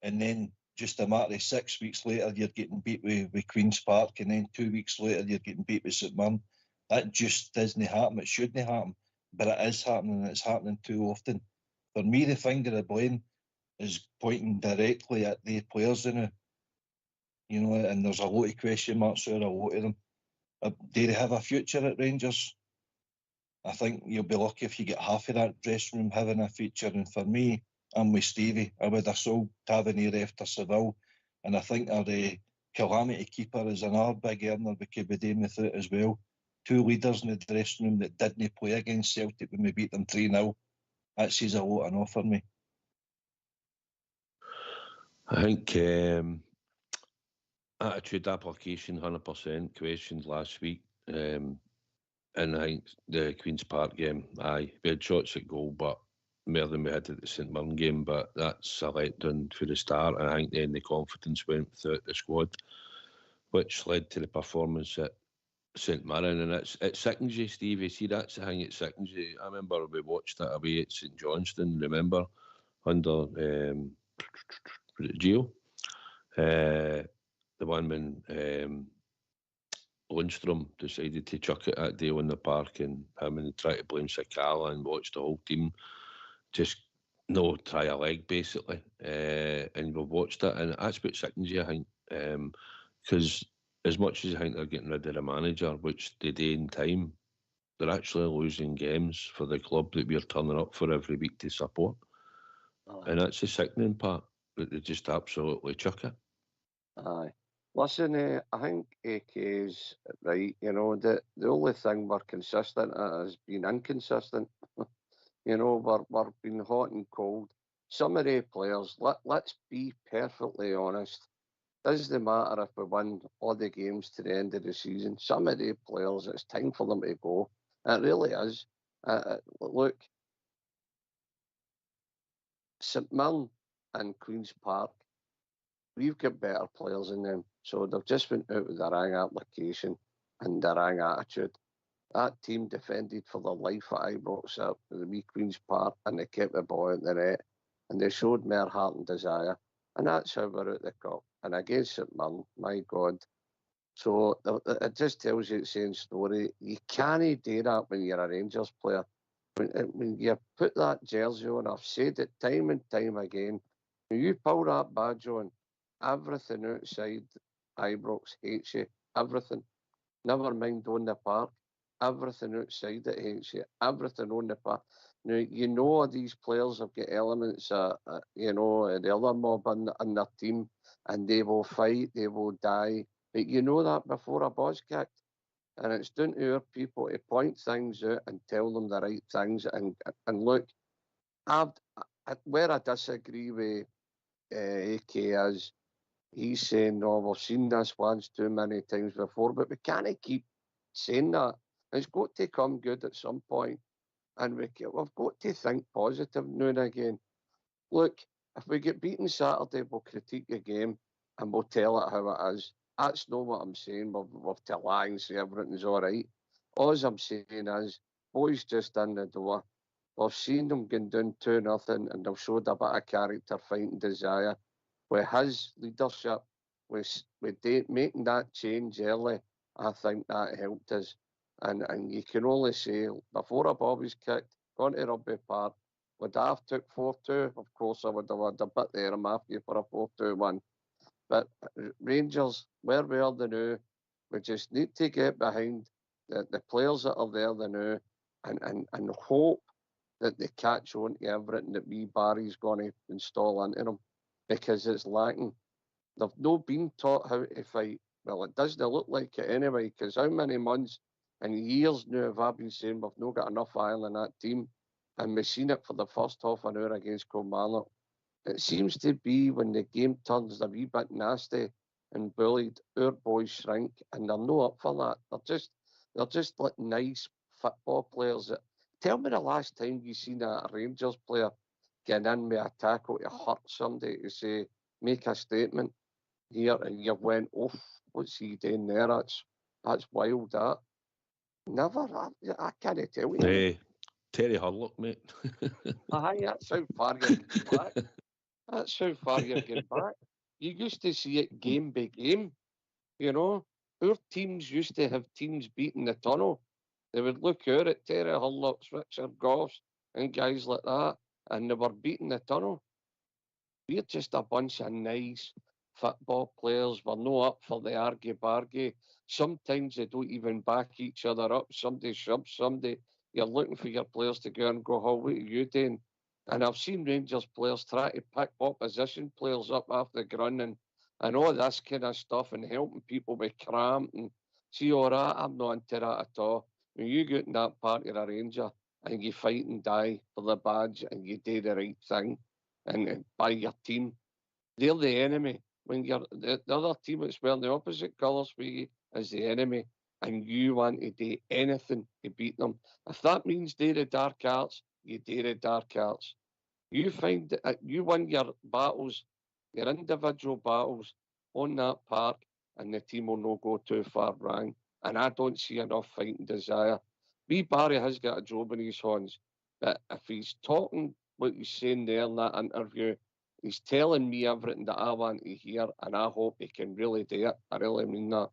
and then just a matter of 6 weeks later, you're getting beat with Queen's Park, and then 2 weeks later, you're getting beat with St Mirren. That just doesn't happen. It shouldn't happen. But it is happening, and it's happening too often. For me, the finger of blame is pointing directly at the players now. And there's a lot of question marks over a lot of them. Do they have a future at Rangers? I think you'll be lucky if you get half of that dressing room having a future. And for me, I'm with Stevie. I would have sold Tavernier after Seville. And I think our calamity keeper is another big earner we could be doing with it as well. 2 leaders in the dressing room that didn't play against Celtic when we beat them 3-0. That says a lot enough for me. I think attitude application, 100% questions last week. And I think the Queen's Park game, we had shots at goal, but more than we had at the St Mirren game, but that's a letdown for the start. And I think then the confidence went throughout the squad, which led to the performance at St Mirren, and it sickens you, Stevie. See, that's the thing, it sickens you. I remember we watched it away at St Johnstone, remember, under Gio? The one when Lundstrom decided to chuck it that day on the park, and him and tried to blame Sakala, and watched the whole team just try a leg, basically. And we've watched it, and that's what sickens you, I think, because as much as I think they're getting rid of the manager, which they do in time, they're actually losing games for the club that we're turning up for every week to support. And that's the sickening part, that they just absolutely chuck it. Aye. Listen, I think AK is right. The only thing we're consistent at is being inconsistent. We're being hot and cold. Some of the players, let's be perfectly honest, doesn't matter if we win all the games to the end of the season. Some of the players, it's time for them to go. It really is. Look, St Mirren and Queen's Park, we've got better players in them. So they've just went out with the wrong application and the wrong attitude. That team defended for their life at Ibrox at the wee Queen's Park, and they kept the ball in the net, and they showed more heart and desire. And that's how we're out the cup. And against St Mirren, my God. So it just tells you the same story. You can't do that when you're a Rangers player. When you put that jersey on, I've said it time and time again, when you pull that badge on, everything outside Ibrox hates you. Everything. Never mind on the park. Everything outside it hates you. Everything on the park. Now, these players have got elements, the other mob in their team, and they will fight, they will die. But you know that before a ball's kicked. And it's down to our people to point things out and tell them the right things. And look, where I disagree with AK is, he's saying, no, we've seen this once too many times before, but we can't keep saying that. It's got to come good at some point. And we've got to think positive now and again. Look, if we get beaten Saturday, we'll critique the game and we'll tell it how it is. That's not what I'm saying. We'll to lie and say everything's all right. All I'm saying is, boys just in the door. we've seen them going down 2-0 and they've showed a bit of character, fighting desire. With his leadership, with making that change early, I think that helped us. And you can only say, before a ball was kicked, gone to Rugby Park, would I have took 4-2? Of course I would have had a bit there, I'm after you for a 4-2 win. But Rangers, where we are now, we just need to get behind the players that are there now and hope that they catch on to everything that wee Barry's going to install into them, because it's lacking. They've not been taught how to fight. Well, it doesn't look like it anyway, because how many months and years now have I been saying we've not got enough iron in that team, and we've seen it for the first half an hour against Kilmarnock. It seems to be when the game turns a wee bit nasty and bullied, our boys shrink, and they're not up for that. They're just like nice football players. Tell me the last time you seen a Rangers player get in with a tackle to hurt somebody, to say, make a statement here, and you went, oh, what's he doing there? That's wild, that. Never. I can't tell you. Hey, Terry Hurlock, mate. Aye, that's how far you're getting back. That's how far you're getting back. You used to see it game by game, you know. Our teams used to have teams beating the tunnel. They would look out at Terry Hurlock's, Richard Goffs, and guys like that, and they were beating the tunnel. We're just a bunch of nice football players. We're not up for the argy-bargy. Sometimes they don't even back each other up. Somebody shoves somebody. You're looking for your players to go and go, oh, what are you doing? And I've seen Rangers players try to pick opposition players up after the ground and all this kind of stuff, and helping people with cramp. And see, all right, I'm not into that at all. When you get in that part of a Ranger and you fight and die for the badge and you do the right thing and by your team, they're the enemy. When you're the other team that's wearing the opposite colours for you is the enemy, and you want to do anything to beat them. If that means do the dark arts, you do the dark arts. You find that you win your battles, your individual battles on that park, and the team will not go too far wrong. And I don't see enough fighting desire. Wee Barry has got a job in his hands, but if he's talking what he's saying there in that interview, he's telling me everything that I want to hear, and I hope he can really do it. I really mean that.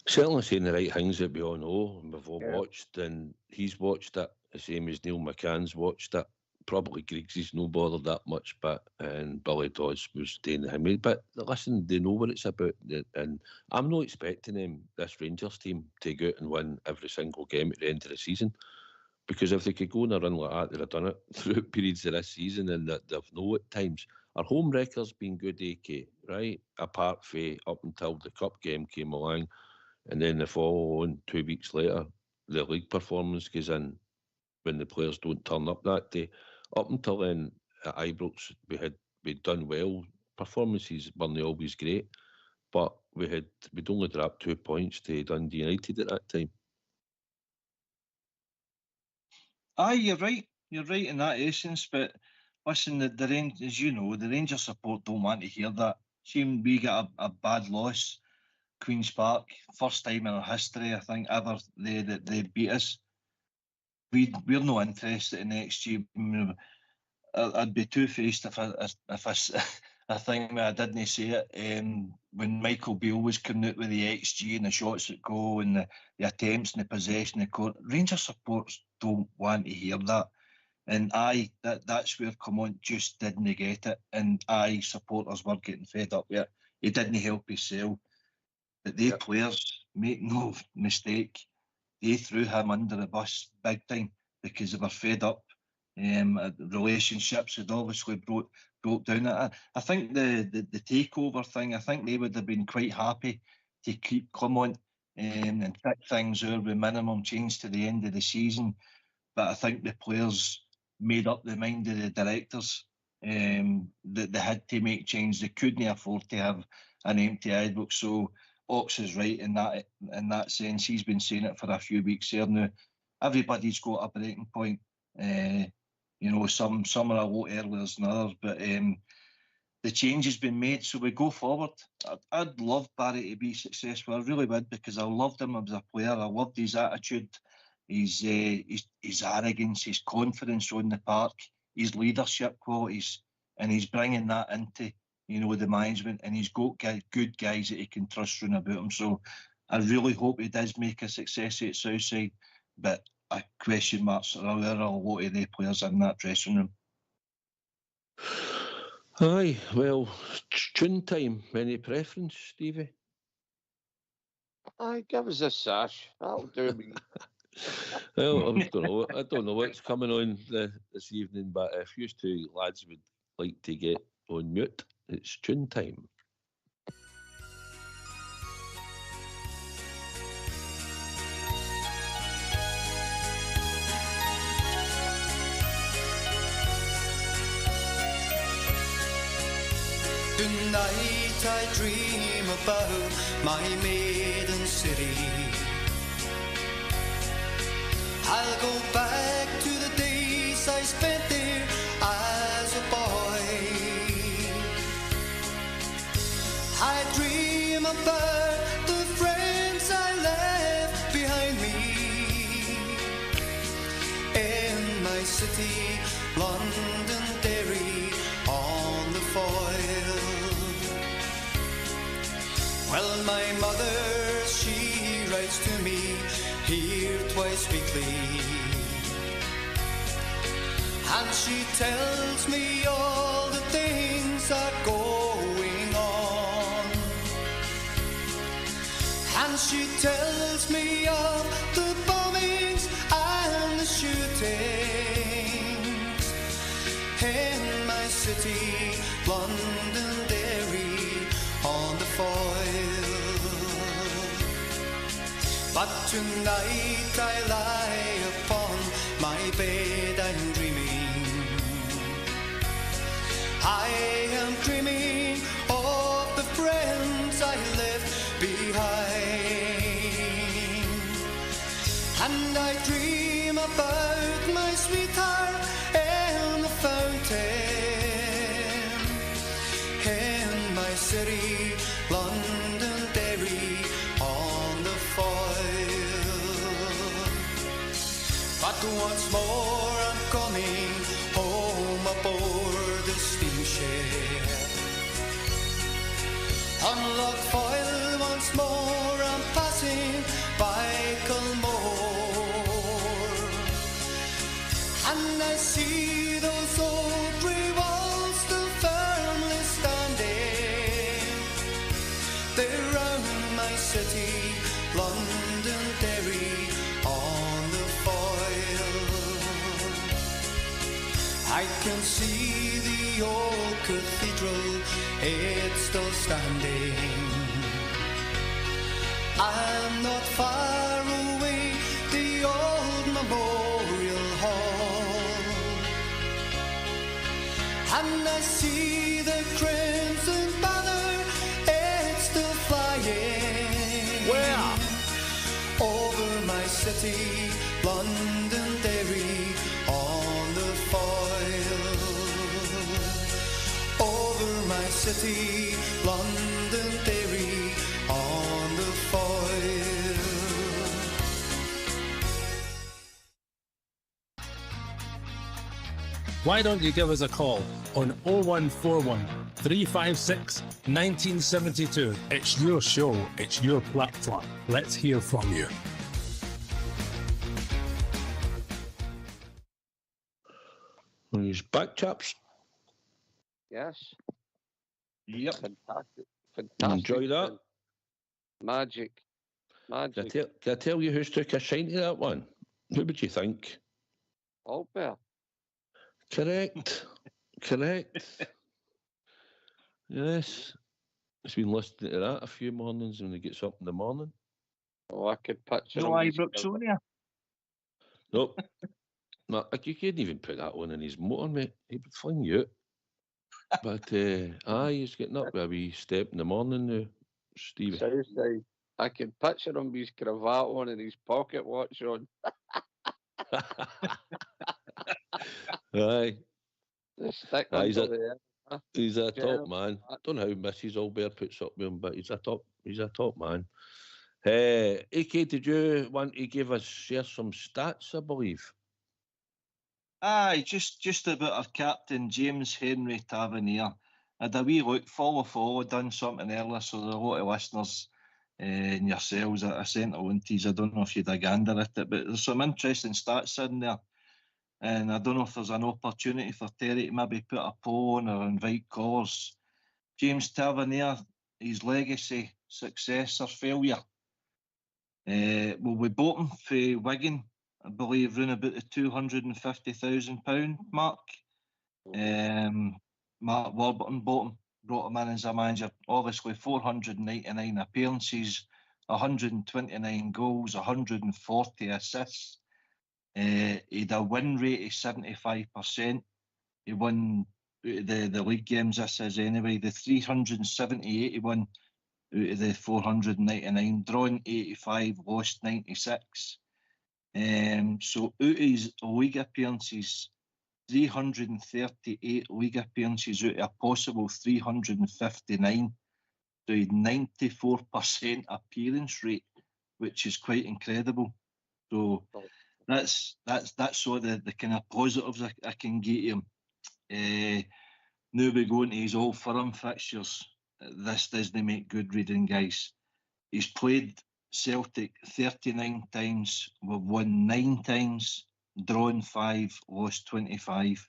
Certainly saying the right things that we all know and we've all watched, and he's watched it the same as Neil McCann's watched it. Probably Griggs' no bothered that much, and Billy Dodds was doing him. But listen, they know what it's about, and I'm not expecting this Rangers team to go out and win every single game at the end of the season, because if they could go on a run like that, they'd have done it throughout periods of this season, and that they've know at times. Our home record's been good, AK, right? Apart from up until the cup game came along, and then the following 2 weeks later, the league performance goes in when the players don't turn up that day. Up until then, at Ibrox, we'd done well. Performances weren't always great, but we'd only dropped 2 points to Dundee United at that time. Aye, you're right. You're right in that essence, but listen, the Rangers, as you know, the Rangers support don't want to hear that. See, we got a bad loss, Queen's Park, first time in our history, I think, ever they beat us. We're not interested in XG. I'd be two-faced if I think I didn't say it. When Michael Beale was coming out with the XG and the shots that go and the attempts and the possession, the court, Rangers supporters don't want to hear that. And that's where Clement just didn't get it. And supporters were getting fed up with it. He didn't help himself. But they players, make no mistake, they threw him under the bus big time because they were fed up. Relationships had obviously broke down. I think the takeover thing, I think they would have been quite happy to keep Clement and pick things over with minimum change to the end of the season. But I think the players made up the mind of the directors that they had to make change. They couldn't afford to have an empty Ibrox. So Ox is right in that sense. He's been saying it for a few weeks here now. Everybody's got a breaking point. Some are a lot earlier than others, but the change has been made, so we go forward. I'd love Barry to be successful. I really would, because I loved him as a player. I loved his attitude. his arrogance, his confidence on the park, his leadership qualities, and he's bringing that into, the management, and he's got good guys that he can trust round about him. So I really hope he does make a success at Southside, but I question marks are there a lot of the players in that dressing room. Aye, well, tune time. Any preference, Stevie? Aye, give us a sash. That'll do me. Well, I don't know what's coming on this evening, but if you two lads would like to get on mute, it's tune time. Tonight I dream about my maiden city. I'll go back to the days I spent there as a boy. I dream about the friends I left behind me in my city, Londonderry on the foil. Well, my mother, she writes to me here twice weekly, and she tells me all the things are going on, and she tells me of the bombings and the shootings in my city, Londonderry on the foil. But tonight I lie upon my bed, I'm dreaming. I am dreaming of the friends I left behind, and I dream about my sweetheart and the fountain in my city, Londonderry on the foil. But once more I'm coming home aboard the steamship. On Loch Foyle once more I'm passing by Culmore, and I see those old grey walls still firmly standing there round my city, Londonderry on the foil. I can see the old cathedral, it's still standing. I'm not far away, the old memorial hall, and I see the crimson banner, it's still flying. Where? Over my city, Londonderry on the foil. Over my city, Londonderry on the foil. Why don't you give us a call on 0141 356 1972. It's your show, it's your platform. Let's hear from you. He's back, chaps. Yes. Yep. Fantastic. Enjoy that. Magic. Can I tell you who's took a shine to that one? Who would you think? Albert. Correct. Yes. He's been listening to that a few mornings when he gets up in the morning. Oh, I could picture No Ibrox on there. Nope. No, you couldn't even put that on in his motor, mate. He would fling you out. But, he's getting up with a wee step in the morning now, Stevie. Southside. I can picture him with his cravat on and his pocket watch on. Aye. He's a top man. I don't know how Mrs. Albert puts up with him, but he's a top man. AK, did you want to share some stats, I believe? Aye, just about our captain, James Henry Tavernier. I had a wee look, follow, done something earlier, so there are a lot of listeners and yourselves that I sent on to you. I don't know if you'd a gander at it, but there's some interesting stats in there. And I don't know if there's an opportunity for Terry to maybe put a poll on or invite callers. James Tavernier, his legacy, success or failure. Well, we bought him for Wigan, I believe, round about the £250,000 mark. Mark Warburton brought him in as a manager. Obviously, 499 appearances, 129 goals, 140 assists. He had a win rate of 75%. He won the league games, this is anyway, the 378 he won out of the 499, drawn 85, lost 96. So out of his league appearances, 338 league appearances out of a possible 359. So he had 94% appearance rate, which is quite incredible. So that's sort of the kind of positives I can get him. Now we go into his Old Firm fixtures. This doesn't make good reading, guys. He's played Celtic 39 times, we've won 9 times, drawn 5, lost 25.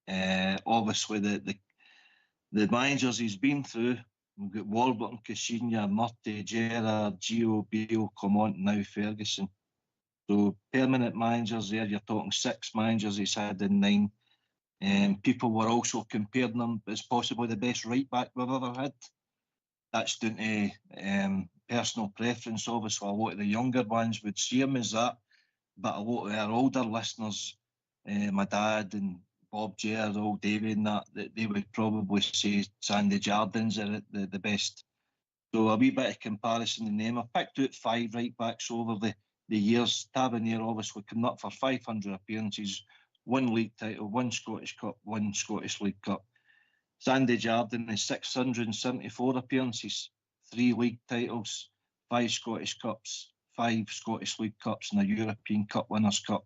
Obviously, the managers he's been through, we've got Warburton, Caixinha, Murty, Gerrard, Gio, Beale, Clement, now Ferguson. So permanent managers there, you're talking 6 managers he's had in 9. People were also comparing him as possibly the best right back we've ever had. That's down to personal preference. Obviously, a lot of the younger ones would see him as that, but a lot of our older listeners, my dad and Bob Gerrard, old David and that they would probably say Sandy Jardins are the best. So a wee bit of comparison in them. I've picked out 5 right backs over the years. Tavernier obviously coming up for 500 appearances, 1 league title, 1 Scottish Cup, 1 Scottish League Cup. Sandy Jardine is 674 appearances, 3 league titles, 5 Scottish Cups, 5 Scottish League Cups and a European Cup Winners' Cup.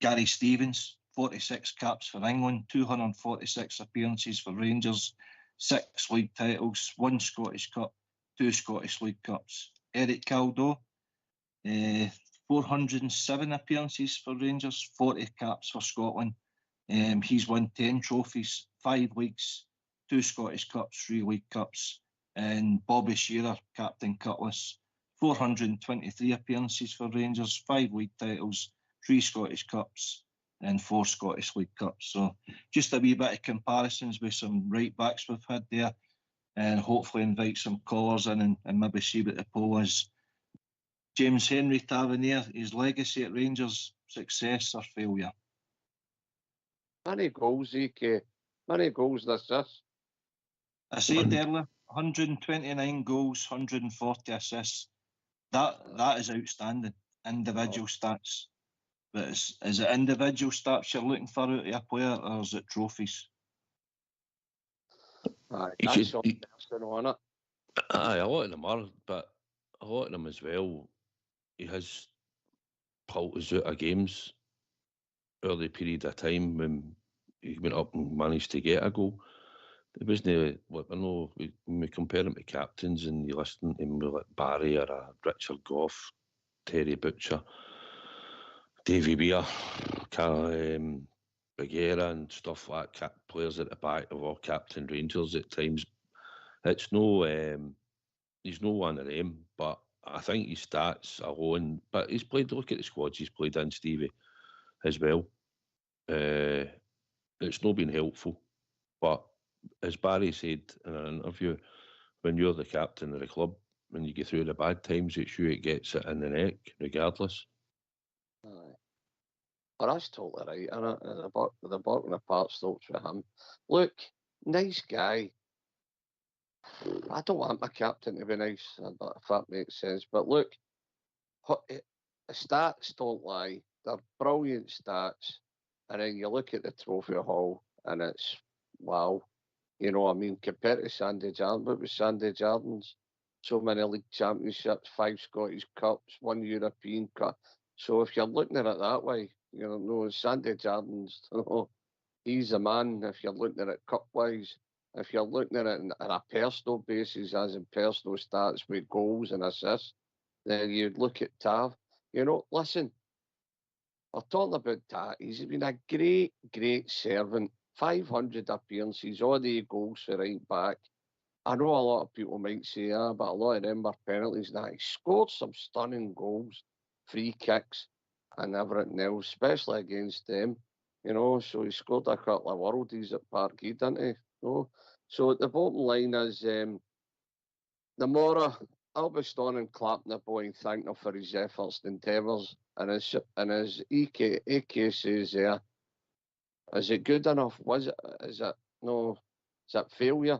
Gary Stevens, 46 caps for England, 246 appearances for Rangers, 6 league titles, 1 Scottish Cup, 2 Scottish League Cups. Eric Caldo, 407 appearances for Rangers, 40 caps for Scotland. He's won 10 trophies, 5 leagues, 2 Scottish Cups, 3 League Cups. And Bobby Shearer, Captain Cutlass, 423 appearances for Rangers, 5 league titles, 3 Scottish Cups and 4 Scottish League Cups. So just a wee bit of comparisons with some right backs we've had there, and hopefully invite some callers in and maybe see what the poll is. James Henry Tavernier, his legacy at Rangers, success or failure? Many goals, EK. Many goals this is. I said earlier, 129 goals, 140 assists. That is outstanding. Individual stats. But is it individual stats you're looking for out of a player, or is it trophies? Aye, that's something personal, on it. Aye, a lot of them are, but a lot of them as well, he has pulled us out of games early period of time when he went up and managed to get a goal. It wasn't, I know, when we compare him to captains and you listen to him like Barry or Richard Gough, Terry Butcher, Davy Beer, Bagheera and stuff like that, players at the back of all captain Rangers at times. It's no, he's no one of them, but I think his stats alone, but he's played, look at the squads he's played in, Stevie, as well. It's not been helpful, but as Barry said in an interview, when you're the captain of the club, when you get through the bad times, it's you it gets it in the neck, regardless. Aye. Well, that's totally right, and the bottom of the part stops with him. Look, nice guy. I don't want my captain to be nice, if that makes sense. But look, the stats don't lie. They're brilliant stats. And then you look at the trophy haul, and it's, wow. You know what I mean? Compared to Sandy Jardine, what was Sandy Jardines? so many league championships, 5 Scottish Cups, 1 European Cup. So if you're looking at it that way, you know, Sandy Jardins, you know, he's a man. If you're looking at it cup-wise, if you're looking at it on a personal basis, as in personal stats with goals and assists, then you'd look at Tav. You know, listen, we're talking about that. He's been a great, great servant. 500 appearances, all the goals for right back. I know a lot of people might say, but a lot of them are penalties. Now, he scored some stunning goals, free kicks, and everything else, especially against them. You know, so he scored a couple of worldies at Parkhead, didn't he? You know? So the bottom line is, the more I'll be stoned and clapping the boy and thanking him for his efforts and endeavours. And as EK says there, is it good enough? Is it failure?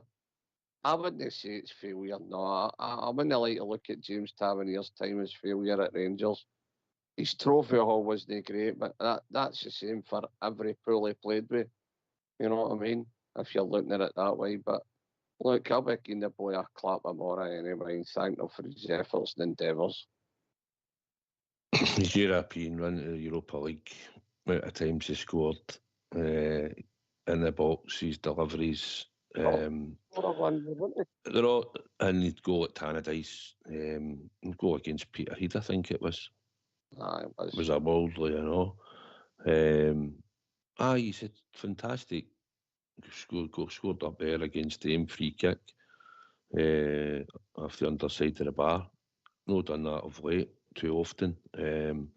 I wouldn't say it's failure. No, I wouldn't like to look at James Tavernier's time as failure at Rangers. His trophy haul wasn't great, but that's the same for every pool he played with. You know what I mean? If you're looking at it that way. But look, I'll be giving the boy a clap tomorrow anyway and thank him for his efforts and endeavours. His European run to the Europa League, at times he scored in the box, his deliveries. They're all, and he'd goal at Tannadice, goal against Peterhead, I think it was. It was a worldly, you know. He's a fantastic. Scored up there against them, free kick off the underside of the bar. Not done that of late too often. And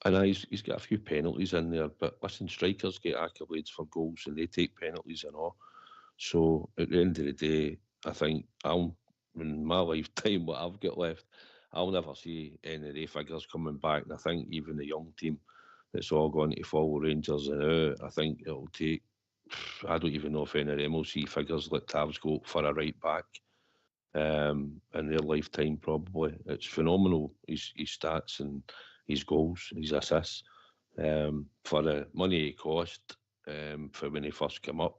he's got a few penalties in there, but listen, strikers get accolades for goals and they take penalties and all. So at the end of the day, I think in my lifetime, what I've got left, I'll never see any of the figures coming back. And I think even the young team that's all going to follow Rangers and I think it'll take, I don't even know if any of them will see figures like Tav's got for a right back in their lifetime probably. It's phenomenal, his stats and his goals, his assists. For the money he cost for when he first came up,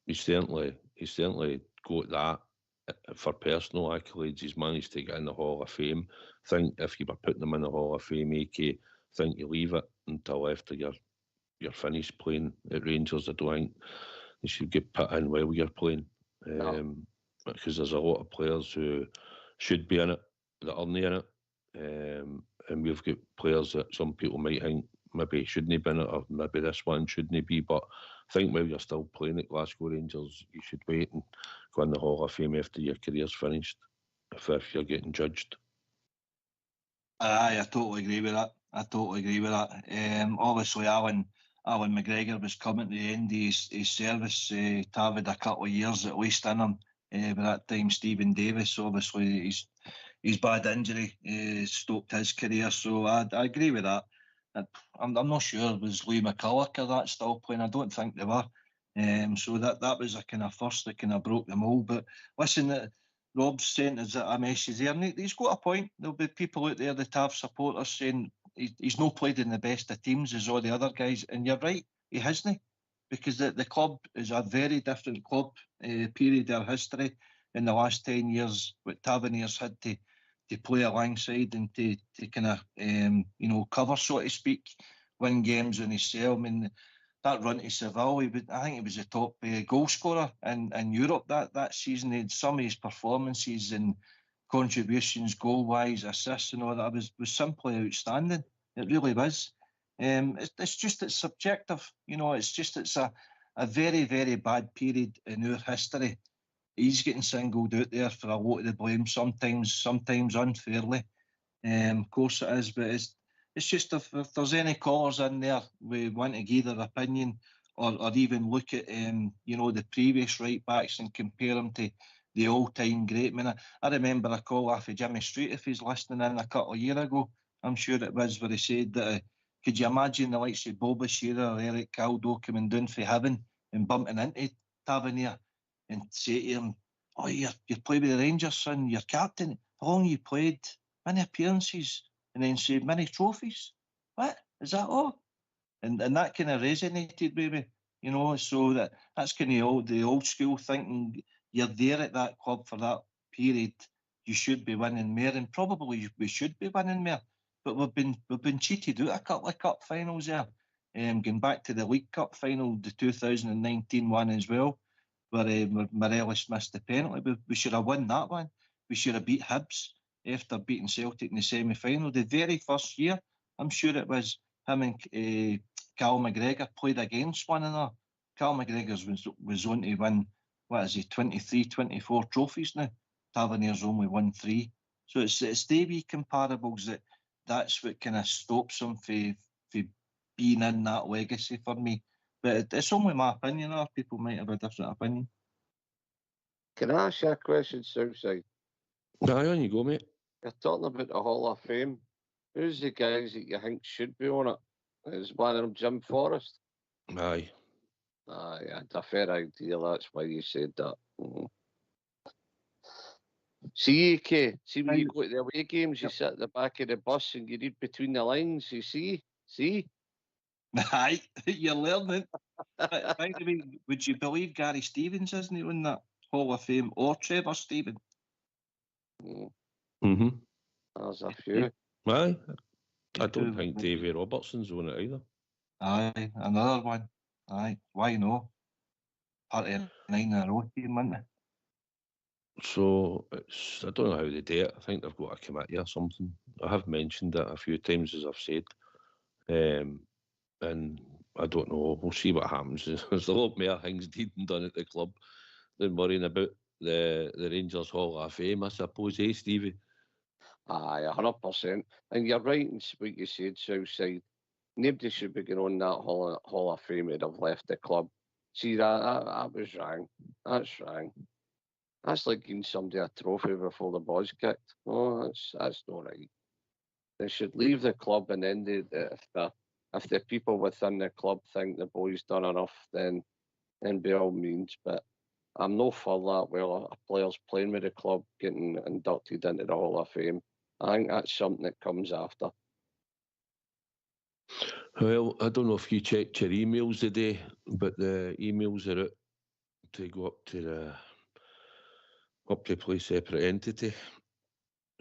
he's certainly got that for personal accolades. He's managed to get in the Hall of Fame. I think if you were putting him in the Hall of Fame, AK, I think you leave it until after you're finished playing at Rangers. I don't think you should get put in while you're playing. Because there's a lot of players who should be in it that aren't in it. And we've got players that some people might think maybe shouldn't have been it, or maybe this one shouldn't be. But I think while you're still playing at Glasgow Rangers, you should wait and go in the Hall of Fame after your career's finished, if you're getting judged. Aye, I totally agree with that. Obviously, Alan McGregor was coming to the end of his service. Tav had a couple of years at least in him. By that time, Stephen Davis, obviously, his bad injury stopped his career. So I agree with that. I'm not sure, was Lee McCulloch or that still playing? I don't think they were. So that was a kind of first that kind of broke the mould. But listen, Rob's saying is that a message there, and he's got a point. There'll be people out there that have supporters saying he's not played in the best of teams as all the other guys, and you're right, he hasn't, because the club is a very different club. Period of history in the last 10 years, what Tavernier's had to play alongside and to kind of cover, so to speak, win games on his cell. I mean, that run to Seville, I think he was the top goal scorer in Europe that season. He had some of his performances and contributions, goal-wise, assists and all that was simply outstanding. It really was. It's just, it's subjective. It's a very, very bad period in our history. He's getting singled out there for a lot of the blame, sometimes unfairly. Of course it is, but it's just if there's any callers in there we want to give their opinion or even look at the previous right backs and compare them to the all-time great. I mean, I remember a call off of Jimmy Street, if he's listening in, a couple of years ago, I'm sure it was, where he said that could you imagine the likes of Boba Shearer or Eric Caldo coming down for heaven and bumping into Tavernier and say to him, "Oh, you played with the Rangers, son, you're captain. How long you played? Many appearances?" And then say, "Many trophies? What? Is that all?" And that kind of resonated with me, so that's kind of the old school thinking. You're there at that club for that period, you should be winning more, and probably we should be winning more. But we've been cheated out a couple of cup finals there. Going back to the League Cup final, the 2019 one as well, where Morelos missed the penalty. We should have won that one. We should have beat Hibs after beating Celtic in the semi-final. The very first year, I'm sure it was him and Cal McGregor played against one another. Cal McGregor was on to win, 23, 24 trophies now. Tavernier's only won 3. So it's the wee comparables that's what kind of stops them from being in that legacy for me. But it's only my opinion. Other people might have a different opinion. Can I ask you a question, Southside? Aye, on you go, mate. You're talking about the Hall of Fame. Who's the guys that you think should be on it? Is one of them Jim Forrest? Aye. Aye, I had a fair idea. That's why you said that. Mm-hmm. See, Kay, see when you go to the away games, you sit at the back of the bus and you read between the lines, you see? Aye, you're learning. By the way, would you believe Gary Stevens isn't he on that Hall of Fame, or Trevor Stephen? Mm-hmm. There's a few. Aye. I don't think Davy Robertson's on it either. Aye, another one. Aye, why no? Part of 9 in a row team, isn't it? So I don't know how they do it. I think they've got a committee or something. I have mentioned it a few times, as I've said. And I don't know. We'll see what happens. There's a lot more things done at the club than worrying about the Rangers Hall of Fame, I suppose, Stevie? Aye, 100%. And you're right in what you said, Southside. Nobody should be going on that Hall of Fame that have left the club. See, that was wrong. That's wrong. That's like giving somebody a trophy before the ball's kicked. Oh, that's not right. They should leave the club, and then if the people within the club think the boy's done enough, then by all means. But I'm no for that. Well, a player's playing with the club getting inducted into the Hall of Fame. I think that's something that comes after. Well, I don't know if you checked your emails today, but the emails are out to go up to play separate entity.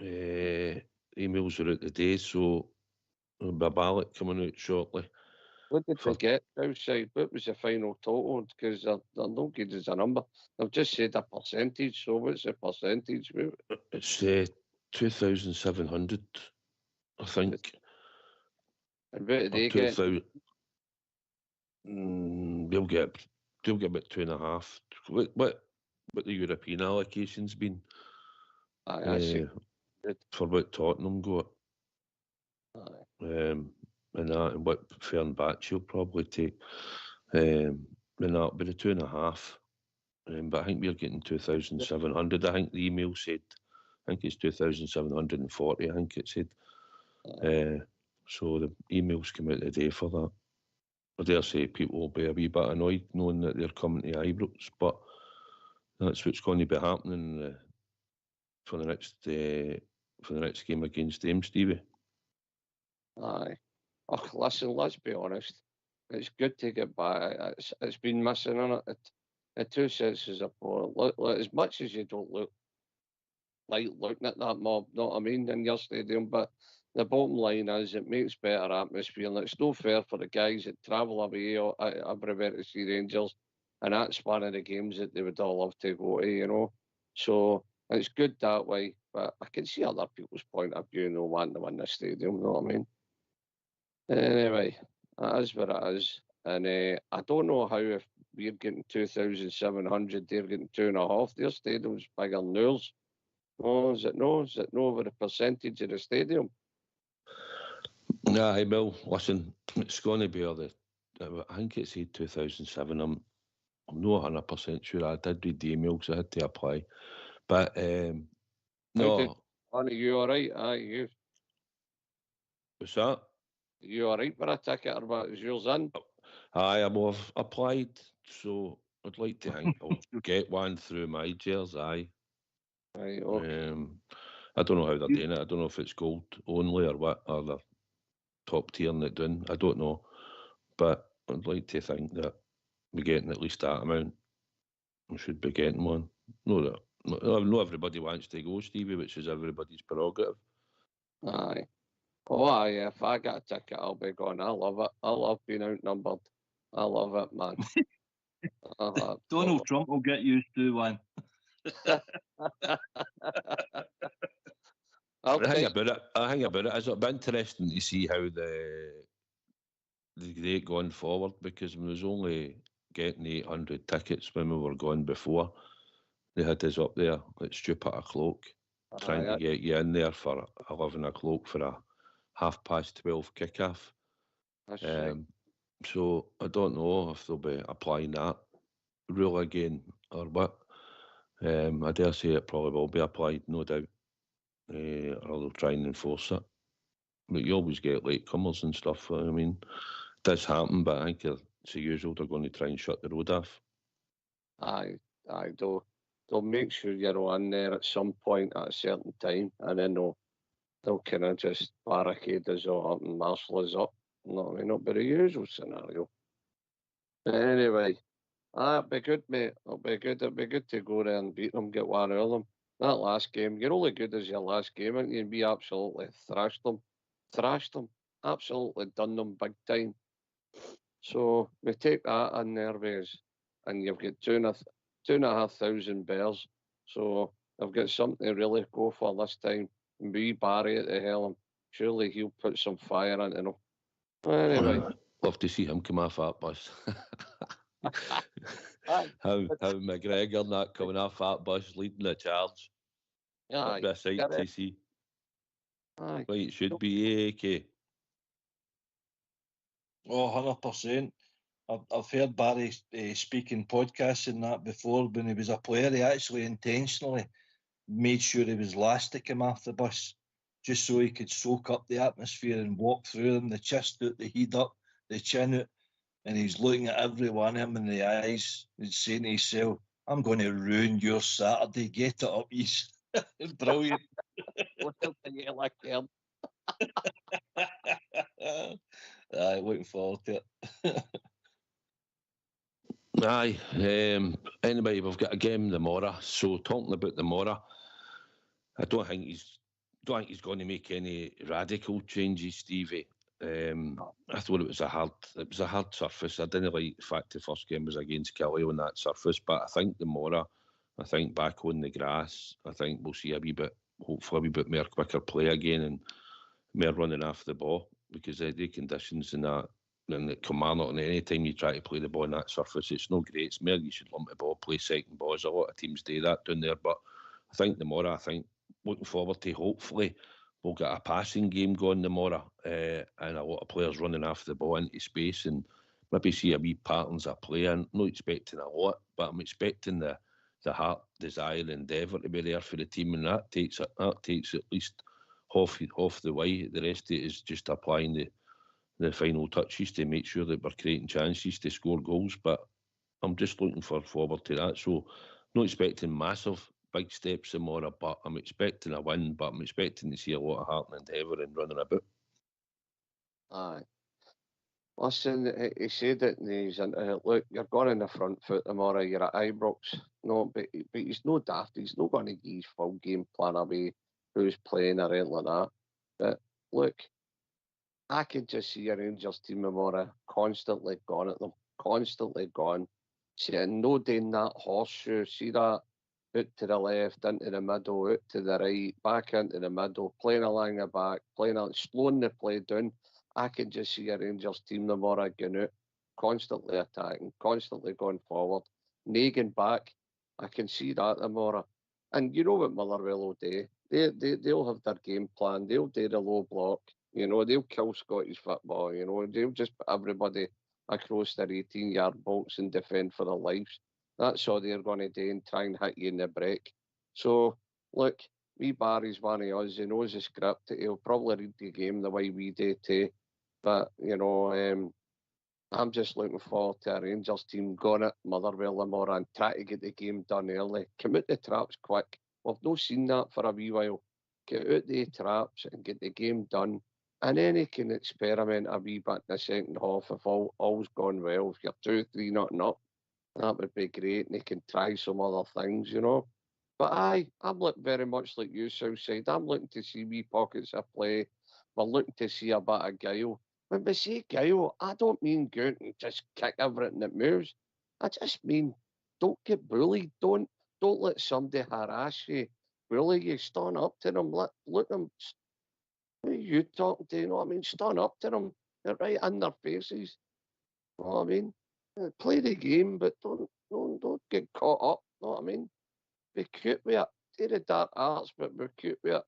Emails are out today, so there'll be a ballot coming out shortly. What did they get outside? What was the final total? Because they're not good as a number. They've just said a percentage, so what's the percentage? It's 2,700, I think. And what do they get? They'll get about 2.5. What the European allocation's been. Aye, I see. For what Tottenham got. Aye. And what Fenerbahce will probably take. And that'll be the 2.5. But I think we're getting 2,700. I think the email said, I think it's 2,740, I think it said. So the emails come out today for that. I dare say people will be a wee bit annoyed knowing that they're coming to Ibrox, but that's what's going to be happening for the next game against them, Stevie. Aye. Oh, listen, let's be honest. It's good to get back. It's been missing on it. The two sets is as much as you don't like looking at that mob, know what I mean, in your stadium, but the bottom line is it makes better atmosphere, and it's no fair for the guys that travel away everywhere to see Rangers, and that's one of the games that they would all love to go to, you know. So it's good that way, but I can see other people's point of view, wanting to win the stadium, you know what I mean? Anyway, that is what it is. And I don't know how, if we're getting 2,700, they're getting 2.5. Their stadium's bigger than ours. Oh, is it no? Is it no over the percentage of the stadium? Aye, well, listen, it's going to be I think it's 2,007. I'm not 100% sure. I did read the email because I had to apply. But, no. Are you all right? Aye, you. What's that? Are you all right for a ticket, or what? Is yours in? Aye, I've applied, so I'd like to think I'll get one through my chairs, aye. Right, okay. I don't know how they're doing it. I don't know if it's gold only or what, or the top tier in it doing. I don't know. But I'd like to think that we're getting at least that amount. We should be getting one. No, that Not everybody wants to go, Stevie, which is everybody's prerogative. Aye. Oh, aye, if I get a ticket, I'll be going. I love it. I love being outnumbered. I love it, man. Donald Trump will get used to one. The thing about it is it'll be interesting to see how the date going forward, because we was only getting 800 tickets when we were going before. They had us up there at stupid o'clock, trying to get you in there for 11 o'clock for a 12:30 kickoff. That's right. So I don't know if they'll be applying that rule again or what. I dare say it probably will be applied, no doubt, or they'll try and enforce it. But you always get latecomers and stuff. I mean, it does happen, but I think it's the usual. They're going to try and shut the road off. Aye, they'll make sure you're on there at some point at a certain time, and then they'll kind of just barricade us all up and marshal us up. You know what I mean? It'll be the usual scenario. But anyway, it'll be good, mate. It'll be good to go there and beat them, get one of them. That last game, you're only good as your last game, and you? We absolutely thrashed them, absolutely done them big time. So we take that in there, and you've got 2,500 bears. So I've got something to really go for this time. And be Barry at the helm. Surely he'll put some fire into them. Anyway. Love to see him come off that bus. how McGregor and that coming off that bus leading the charge. That'd be a sight to see. Aye. Right, it should be AK. Oh, 100%. I've heard Barry speak in podcasts and that before. When he was a player, he actually intentionally made sure he was last to come off the bus, just so he could soak up the atmosphere and walk through them, the chest out, the head up, the chin out, and he's looking at every one of them in the eyes and saying to himself, I'm going to ruin your Saturday, get it up, he's brilliant. Aye, looking forward to it. Aye. Anyway, we've got a game tomorrow. So talking about tomorrow, I don't think he's going to make any radical changes, Stevie. I thought it was a hard surface. I didn't like the fact the first game was against Kelly on that surface, but I think tomorrow, back on the grass, I think we'll see hopefully a wee bit more quicker play again and more running off the ball, because the conditions in that, and the command on any time you try to play the ball on that surface, it's no great. It's more you should lump the ball, play second balls. A lot of teams do that down there, but I think tomorrow, looking forward to, hopefully we'll get a passing game going tomorrow, and a lot of players running off the ball into space, and maybe see a wee patterns of play. I'm not expecting a lot, but I'm expecting the heart, desire, and endeavour to be there for the team, and that takes at least half the way. The rest of it is just applying the final touches to make sure that we're creating chances to score goals. But I'm just looking forward to that. So not expecting massive big steps tomorrow, but I'm expecting a win, but I'm expecting to see a lot of heart and endeavour and running about. Aye. Listen, he said it in his interview. Look, you're going in the front foot tomorrow. You're at Ibrox. No, but he's no daft. He's not going to give his full game plan away who's playing or anything like that. But look, I can just see a Rangers team tomorrow constantly gone at them. Constantly gone. Sitting, no doing that horseshoe. See that? Out to the left, into the middle, out to the right, back into the middle, playing along the back, slowing the play down. I can just see a Rangers team tomorrow going out, constantly attacking, constantly going forward, nagging back. I can see that tomorrow. And you know what Motherwell will do? They'll have their game plan. They'll do the low block. You know, they'll kill Scottish football. You know, they'll just put everybody across their 18-yard box and defend for their lives. That's all they're going to do, and try and hit you in the break. So, look, wee Barry's one of us. He knows the script. He'll probably read the game the way we do too. But, you know, I'm just looking forward to a Rangers team going at Motherwell tomorrow and try to get the game done early. Come out the traps quick. We've not seen that for a wee while. Get out the traps and get the game done. And then he can experiment a wee bit in the second half if all's gone well. If you're 2-3 nothing up, that would be great, and he can try some other things, you know. But I'm looking very much like you, Southside. I'm looking to see wee pockets of play. We're looking to see a bit of guile. When we say guile, I don't mean go out and just kick everything that moves. I just mean don't get bullied. Don't let somebody harass you, bully you. Stand up to them. Look them. Who are you talking to? You know what I mean? Stand up to them. They're right in their faces. You know what I mean? Play the game, but don't get caught up. You know what I mean? Be cute with it. Do the dark arts, but be cute with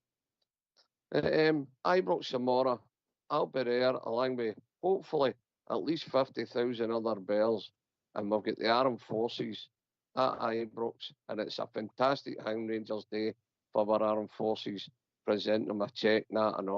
it. Ibrox tomorrow, I'll be there along with hopefully at least 50,000 other bells, and we've got the armed forces at Ibrox, and it's a fantastic Hang Rangers Day for our armed forces. Present them a check, that and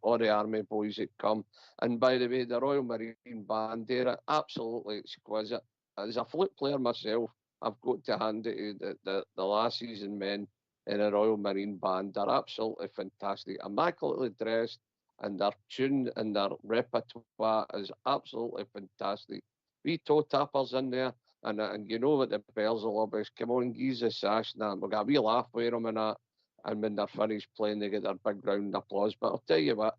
all the army boys that come. And by the way, the Royal Marine Band there, absolutely exquisite. As a flute player myself, I've got to hand it to the lassies and men in the Royal Marine Band. They're absolutely fantastic, immaculately dressed, and their tune and their repertoire is absolutely fantastic. We toe tappers in there, and you know what the bells will love is, come on, geese the sash, and that. We've got a wee laugh with them and that. And when they're finished playing, they get their big round of applause. But I'll tell you what,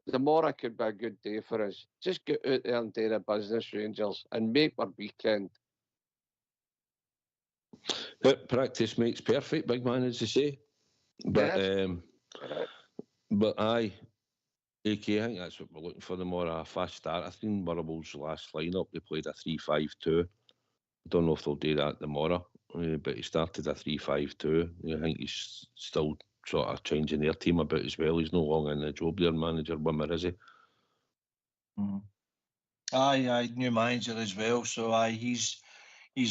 tomorrow could be a good day for us. Just get out there and do the business, Rangers, and make our weekend. Practice makes perfect, big man, as they say. But aye, AK, I think that's what we're looking for tomorrow. A fast start. I think Murrable's last lineup, they played a 3-5-2. I don't know if they'll do that tomorrow, but he started a 3-5-2. I think he's still sort of changing their team a bit as well. He's no longer in the job there, manager Wimmer, is he? Aye, new manager as well. So he's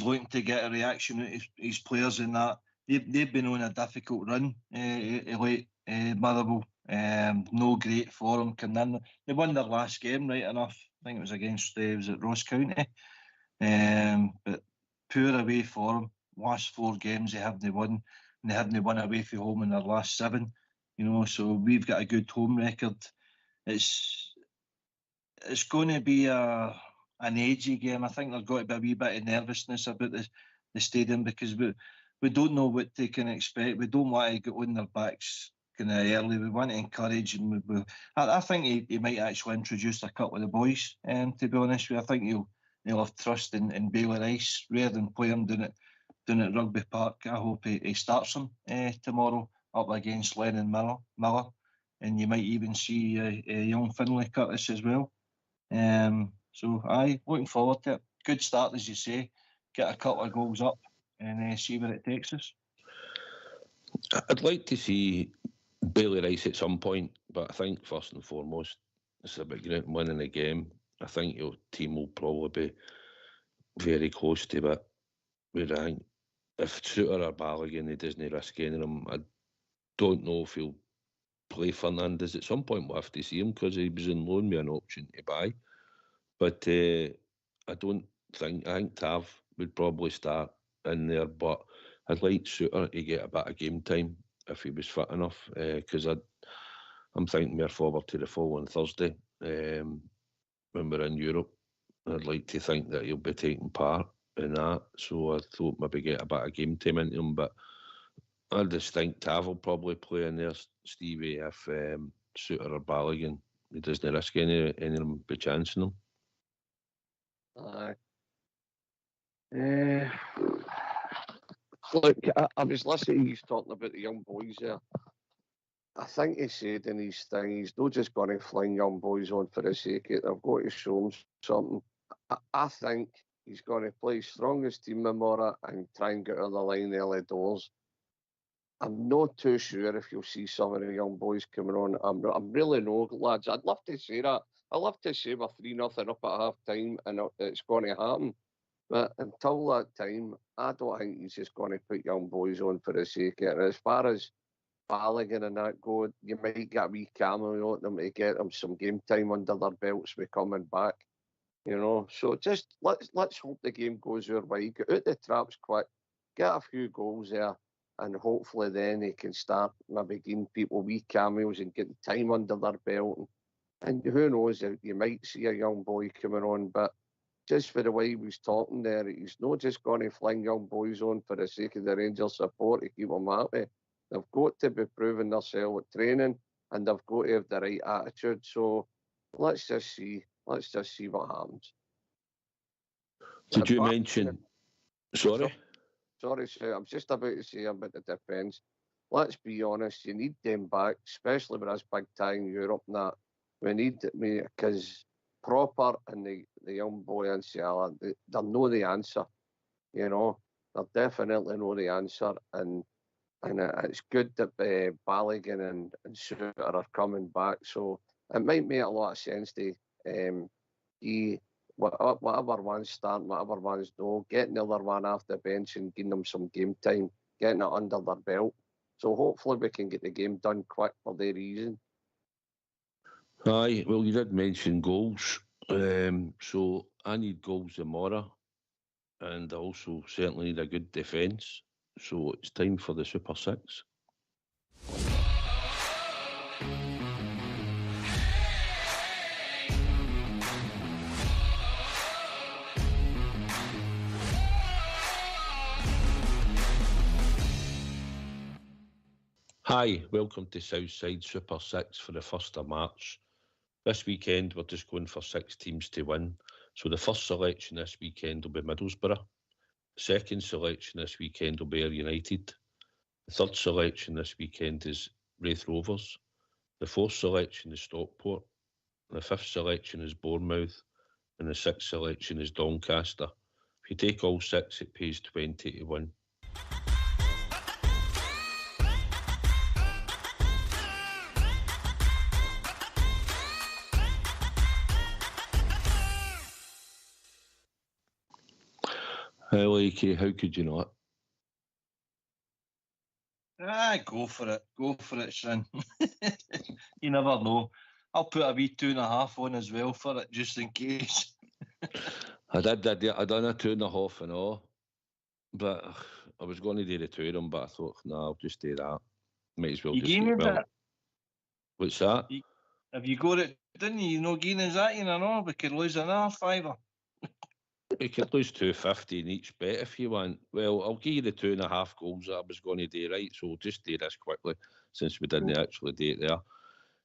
looking to get a reaction out of his players in that. They've been on a difficult run late, Motherwell. No great form coming in. They won their last game, right enough. I think it was against was it Ross County. But poor away form. Last 4 games they haven't won, and they haven't won away from home in their last 7. You know, so we've got a good home record. It's going to be an edgy game. I think there's got to be a wee bit of nervousness about the stadium because we don't know what they can expect. We don't want to get on their backs kind of early. We want to encourage, and I think he might actually introduce a couple of the boys. To be honest with you, I think he'll have trust in Bailey Rice rather than play him down at Rugby Park. I hope he starts him tomorrow up against Lennon Miller, and you might even see young Finlay Curtis as well. So looking forward to it. Good start, as you say. Get a couple of goals up and see where it takes us. I'd like to see Bailey Rice at some point, but I think first and foremost it's about winning the game. I think your team will probably be very close to it. But I think if Suter or Balogun, he doesn't risk any of them. I don't know if he'll play Fernandez. At some point we'll have to see him because he was on loan with an option to buy. But I think Tav would probably start in there, but I'd like Suter to get a bit of game time if he was fit enough, because I'm thinking more forward to the following Thursday when we're in Europe. I'd like to think that he'll be taking part in that, so I thought maybe get a bit of game time into him, but I just think Tav will probably play in there, Stevie, if Suter or Balogun, he doesn't risk any of them by chancing them. Aye. Look, I was listening, he's talking about the young boys there. I think he said in his thing, he's not just going to fling young boys on for the sake of it, they've got to show them something. I think he's going to play his strongest team tomorrow and try and get out of the line early doors. I'm not too sure if you'll see some of the young boys coming on. I'm really no, lads. I'd love to say that. I'd love to say we're 3-0 up at half time and it's going to happen. But until that time, I don't think he's just going to put young boys on for the sake of it. And as far as Balogun and that go, you might get a wee cameo at them to get them some game time under their belts with coming back. You know, so just let's hope the game goes our way. Get out the traps quick, get a few goals there, and hopefully then they can start maybe giving people wee cameos and getting time under their belt. And who knows, you might see a young boy coming on, but just for the way he was talking there, he's not just going to fling young boys on for the sake of the Rangers support to keep them happy. They've got to be proving themselves at training, and they've got to have the right attitude. So let's just see what happens. Did you mention? Sorry, sir. I'm just about to say about the defence. Let's be honest. You need them back, especially with us big time Europe and that. We need because Proper and the young boy in Seattle, they know the answer. You know, they definitely know the answer, and it's good that Balogun and Suter are coming back. So it might make a lot of sense to whatever one's starting, whatever one's no, getting the other one off the bench and giving them some game time, getting it under their belt. So hopefully we can get the game done quick for their reason. Aye, well, you did mention goals. So I need goals tomorrow, and I also certainly need a good defence. So it's time for the Super Six. Hi, welcome to Southside Super 6 for the 1st of March. This weekend we're just going for 6 teams to win. So the first selection this weekend will be Middlesbrough. The second selection this weekend will be Ayr United. The third selection this weekend is Raith Rovers. The fourth selection is Stockport. The fifth selection is Bournemouth. And the sixth selection is Doncaster. If you take all 6, it pays 20 to win. How could you not? Go for it, Shin. You never know. I'll put a wee 2.5 on as well for it, just in case. I done a 2.5 and all, but I was going to do the 2 of them, but I thought, no, I'll just do that. Might as well you just get well. That? What's that? Have you got it, didn't you? You know, gain is that, you know, we could lose another £5. You could lose 250 in each bet if you want. Well, I'll give you the 2.5 goals that I was going to do, right? So we'll just do this quickly, since we didn't actually do it there.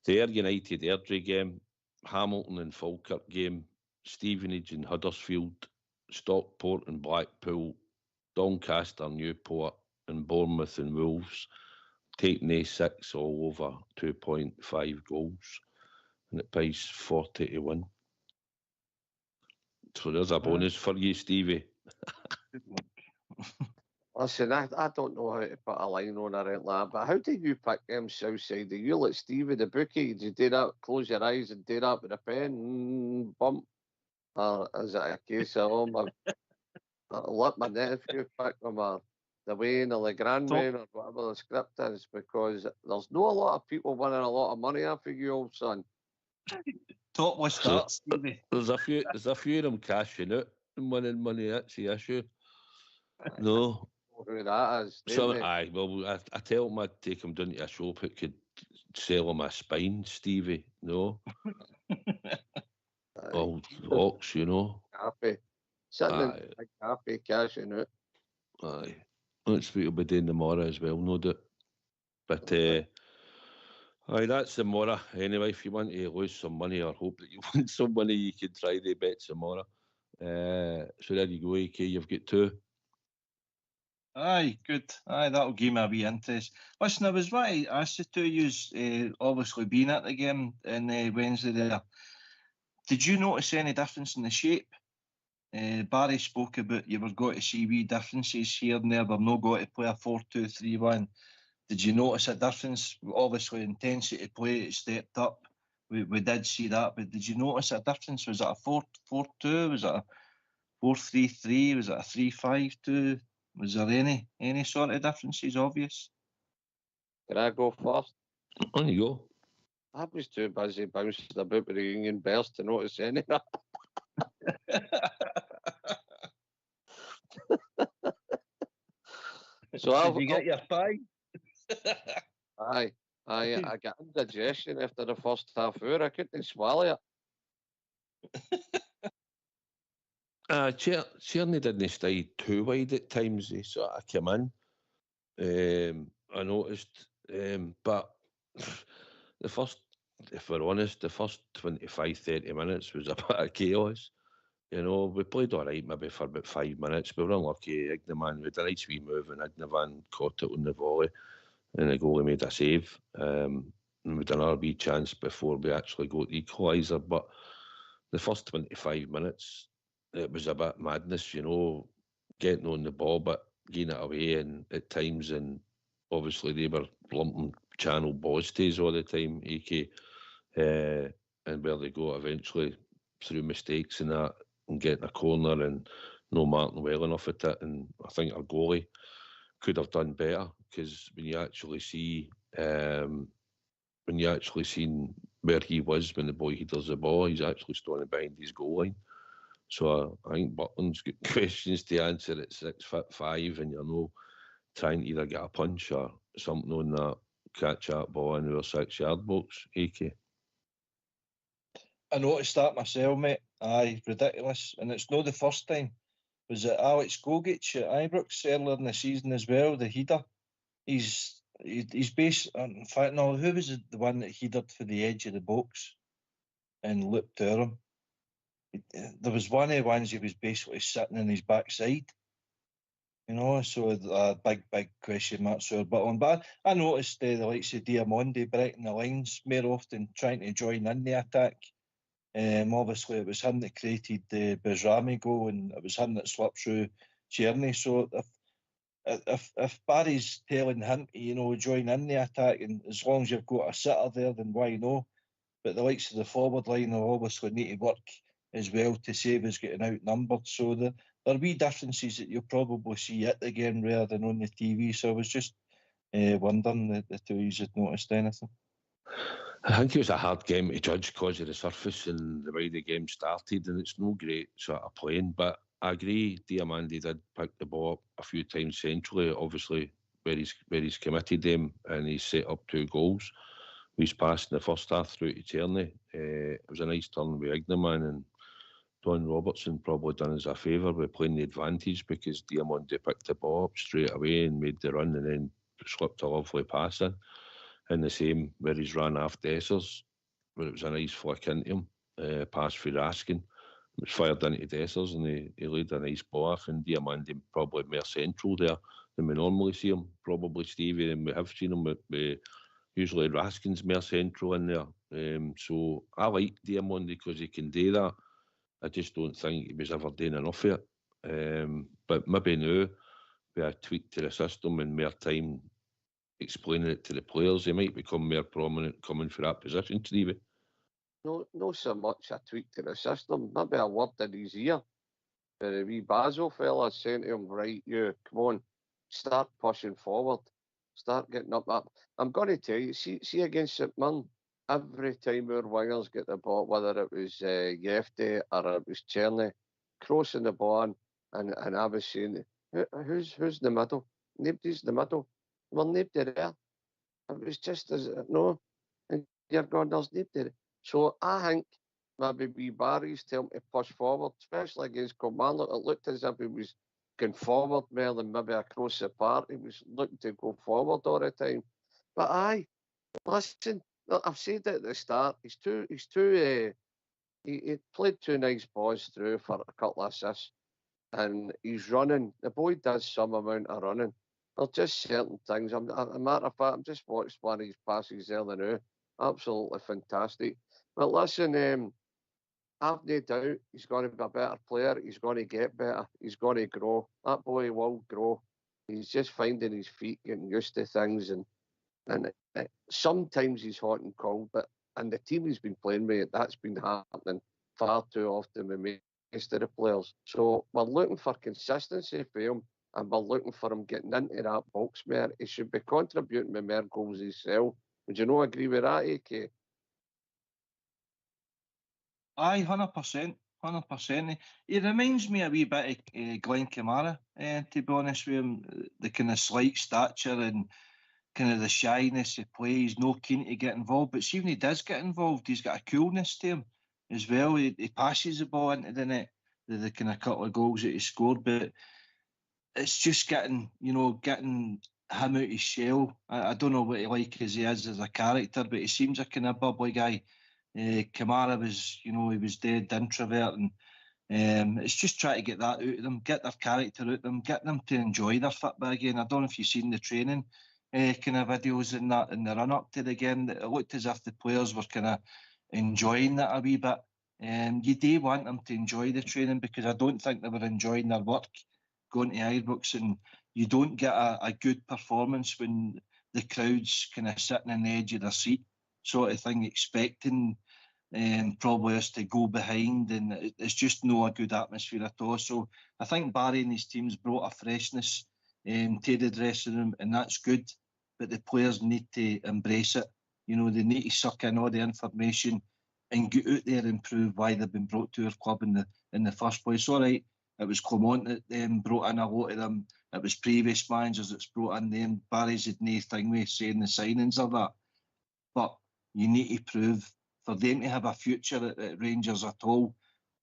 The Ayr United Airdrie game, Hamilton and Falkirk game, Stevenage and Huddersfield, Stockport and Blackpool, Doncaster, Newport, and Bournemouth and Wolves. Taking A6 all over 2.5 goals, and it pays 40 to win. So there's a bonus for you, Stevie. Good luck. Listen, I don't know how to put a line on or anything like that, but how do you pick them Southside? Do you like Stevie the bookie? Do you do that, close your eyes and do that with a pen, bump? Or is it a case of, let my nephew pick them, or the Wayne or the Grandman or whatever the script is? Because there's not a lot of people winning a lot of money after you, old son. Top was that, Stevie. There's a few of them cashing out and winning money. That's the issue. No. Who that is? I tell them I'd take them down to a shop that could sell them a spine, Stevie. No. Old ox, you know. Cafe. Sitting in a cafe cashing out. Aye. That's what we'll be doing tomorrow as well, no doubt. But aye, that's tomorrow. Anyway, if you want to lose some money or hope that you win some money, you can try the bets tomorrow. So there you go, AK. You've got 2. Aye, good. Aye, that'll give me a wee interest. Listen, I was right. I asked the 2 of you, obviously being at the game on Wednesday there. Did you notice any difference in the shape? Barry spoke about you were going to see wee differences here and there. We're not going to play a 4-2-3-1. Did you notice a difference? Obviously, intensity play it stepped up. We did see that, but did you notice a difference? Was it a 4-4-2? Was it a 4-3-3? Was it a 3-5-2? Was there any sort of differences obvious? Can I go first? On you go. I was too busy bouncing about with the Union Bears to notice any of that. So did you get your pie? Aye, I got indigestion after the first half hour. I couldn't swallow it. Tierney didn't stay too wide at times. He sort of came in. I noticed, but the first, if we're honest, the first 25-30 minutes was a bit of chaos. You know, we played all right maybe for about 5 minutes. We were unlucky. Ignaman with a nice wee move and Ignavan caught it on the volley and the goalie made a save. And we had another wee chance before we actually got the equaliser. But the first 25 minutes, it was a bit madness, you know, getting on the ball but getting it away and at times, and obviously they were lumping channel balls to us all the time, AK, and where they go eventually through mistakes and that and getting a corner and no marking well enough at it. And I think our goalie could have done better, because when you actually seen where he was when the boy headers the ball, he's actually standing behind his goal line. So I think Buckland's got questions to answer at 6'5", and you're no trying to either get a punch or something on that catch that ball in our 6-yard box. AK. I noticed that myself, mate. Aye, ridiculous. And it's not the first time. Was it Alex Gogic at Ibrox earlier in the season as well, the header? He's based, in fact, no, who was the one that headered for the edge of the box and looped to him? There was one of the ones he was basically sitting in his backside. You know, so a big question mark. But I noticed the likes of Diamondi breaking the lines more often, trying to join in the attack. Obviously, it was him that created the Bezrami goal, and it was him that slipped through Tierney. So if Barry's telling him to, you know, join in the attack, and as long as you've got a sitter there, then why no? But the likes of the forward line will obviously need to work as well to save us getting outnumbered. So there'll be differences that you'll probably see at the game rather than on the TV. So I was just wondering the two of you had noticed anything. I think it was a hard game to judge because of the surface and the way the game started, and it's no great sort of playing. But I agree, Diamandi did pick the ball up a few times centrally, obviously where he's committed them, and he's set up 2 goals. He's passed in the first half through to Tierney. It was a nice turn with Ignaman, and Don Robertson probably done us a favour with playing the advantage, because Diamandi picked the ball up straight away and made the run and then slipped a lovely pass in. And the same where he's ran after Dessers, where it was a nice flick into him, pass for Raskin. It was fired into Dessers and he laid a nice ball off, and Diamandi probably more central there than we normally see him, probably Stevie, and we have seen him with usually Raskin's more central in there. So I like Diamandi because he can do that. I just don't think he was ever doing enough of it. But maybe now, with a tweak to the system and more time explaining it to the players, he might become more prominent coming for that position, Stevie. No so much a tweak to the system, maybe a word in his ear. The wee Basil fella saying to him, right, you, come on, start pushing forward, start getting up. I'm going to tell you, see against St Mirren, every time our wingers get the ball, whether it was Yefte or it was Tierney, crossing the ball in, and I was saying, who's in the middle? Nobody's in the middle. Well, nobody there. It was just as, no, and you're going, there's nobody there. So I think maybe wee Barry's telling him to push forward, especially against Kilmarnock. It looked as if he was going forward more than maybe across the park. He was looking to go forward all the time. But aye, listen, I've said it at the start. He played 2 nice balls through for a couple of assists, and he's running. The boy does some amount of running. There's just certain things. A matter of fact, I've just watched one of his passes earlier now. Absolutely fantastic. But listen, I've no doubt he's going to be a better player. He's going to get better. He's going to grow. That boy will grow. He's just finding his feet, getting used to things, and sometimes he's hot and cold. But and the team he's been playing with, that's been happening far too often with most of the players. So we're looking for consistency for him, and we're looking for him getting into that box more. He should be contributing with more goals himself. Would you not agree with that, AK? Aye, 100%. 100%. He reminds me a wee bit of Glenn Kamara, to be honest with him. The kind of slight stature and kind of the shyness he plays, no keen to get involved. But see, when he does get involved, he's got a coolness to him as well. He passes the ball into the net. the kind of couple of goals that he scored, but it's just getting him out his shell. I don't know what he like as he is as a character, but he seems a kind of bubbly guy. Kamara was, he was dead introvert, and it's just trying to get that out of them, get their character out of them, get them to enjoy their football again. I don't know if you've seen the training kind of videos in that in the run up to the game. It looked as if the players were kind of enjoying that a wee bit. You do want them to enjoy the training, because I don't think they were enjoying their work going to Ibrox, and you don't get a good performance when the crowd's kind of sitting on the edge of their seat sort of thing, expecting probably us to go behind, and it's just no a good atmosphere at all. So I think Barry and his team's brought a freshness to the dressing room, and that's good, but the players need to embrace it. They need to suck in all the information and get out there and prove why they've been brought to our club in the first place. All right, it was Clement that brought in a lot of them. It was previous managers that's brought in them. Barry's had no thing with saying the signings of that. But you need to prove, for them to have a future at Rangers at all,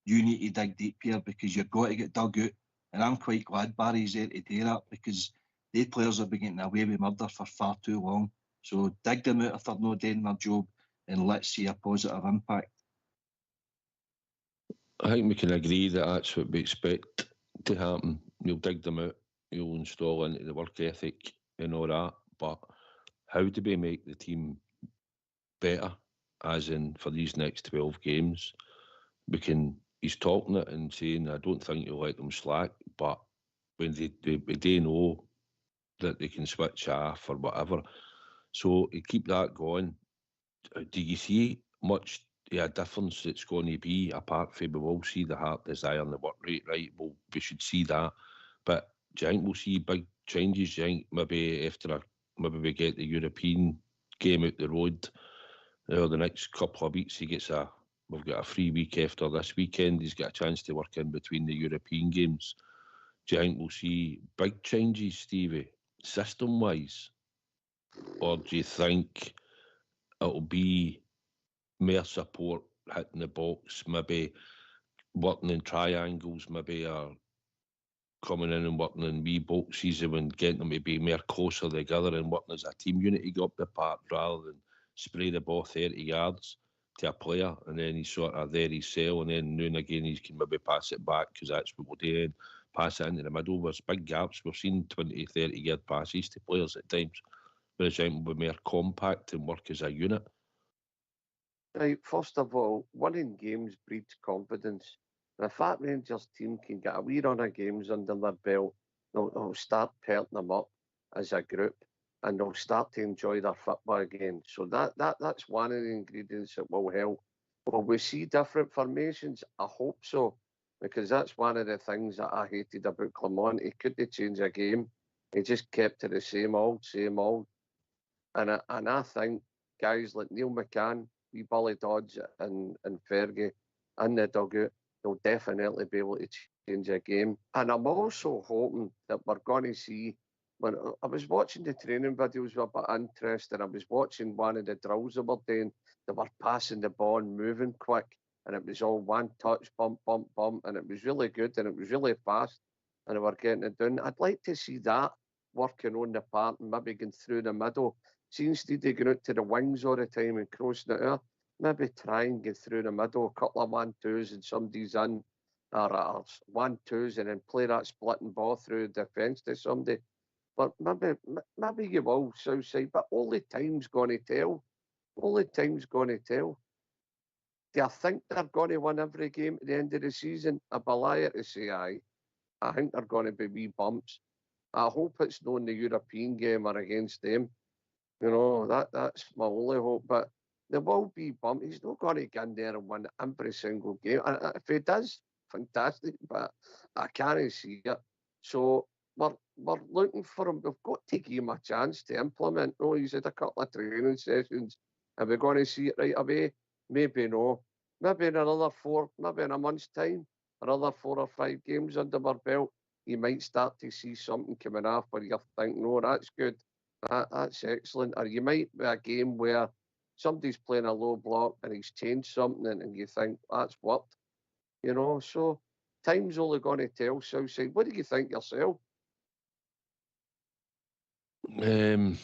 you need to dig deep here, because you've got to get dug out. And I'm quite glad Barry's there to do that, because they players have been getting away with murder for far too long. So dig them out if they're not doing their job, and let's see a positive impact. I think we can agree that that's what we expect to happen. You'll dig them out, you'll install into the work ethic and all that, but how do we make the team better, as in for these next 12 games? He's talking it and saying, I don't think you'll let them slack, but when they know that they can switch off or whatever, so you keep that going. Do you see much difference that's going to be, apart from we will see the heart desire and the work rate, right? Well, we should see that, but do you think we'll see big changes? Do you think maybe maybe we get the European game out the road, the next couple of weeks we've got a free week after this weekend, he's got a chance to work in between the European games. Do you think we'll see big changes, Stevie, system-wise? Or do you think it'll be more support hitting the box, maybe working in triangles, maybe coming in and working in wee boxes and getting them to be more closer together and working as a team unit to go up the park, rather than spray the ball 30 yards to a player and then he's sort of there himself, and then now and again he can maybe pass it back, because that's what we'll do, and pass it into the middle. There's big gaps. We've seen 20, 30 yard passes to players at times, whereas I think we'll be more compact and work as a unit. Right, first of all, winning games breeds confidence. And if that Rangers team can get a wee run of games under their belt, they'll start pelting them up as a group, and they'll start to enjoy their football again. So that's one of the ingredients that will help. Will we see different formations? I hope so, because that's one of the things that I hated about Clement. He couldn't change a game. He just kept to the same old. And I think guys like Neil McCann, wee Billy Dodds and Fergie in the dugout, they'll definitely be able to change a game. And I'm also hoping that we're going to see, when I was watching the training videos with a bit interested, I was watching one of the drills they were doing, they were passing the ball and moving quick, and it was all one touch, bump, bump, bump, and it was really good, and it was really fast, and they were getting it done. I'd like to see that working on the part and maybe going through the middle. See, instead of going out to the wings all the time and crossing it out, maybe try and get through the middle, a couple of 1-2s and somebody's in, or 1-2s, and then play that splitting ball through the defence to somebody. But maybe you will, Southside, but only time's going to tell. Only time's going to tell. Do I think they're going to win every game at the end of the season? I'd be liar to say aye. I think they're going to be wee bumps. I hope it's not in the European game or against them. That's my only hope. But there will be bumps. He's not going to get in there and win every single game. And if he does, fantastic. But I can't see it. So we're looking for him. We've got to give him a chance to implement. He's had a couple of training sessions. Are we going to see it right away? Maybe no. Maybe in another 4, maybe in a month's time, another 4 or 5 games under our belt, you might start to see something coming off where you think, no, that's good. That's excellent. Or you might be a game where somebody's playing a low block and he's changed something and you think, that's worked. So time's only going to tell, Southside. What do you think yourself? I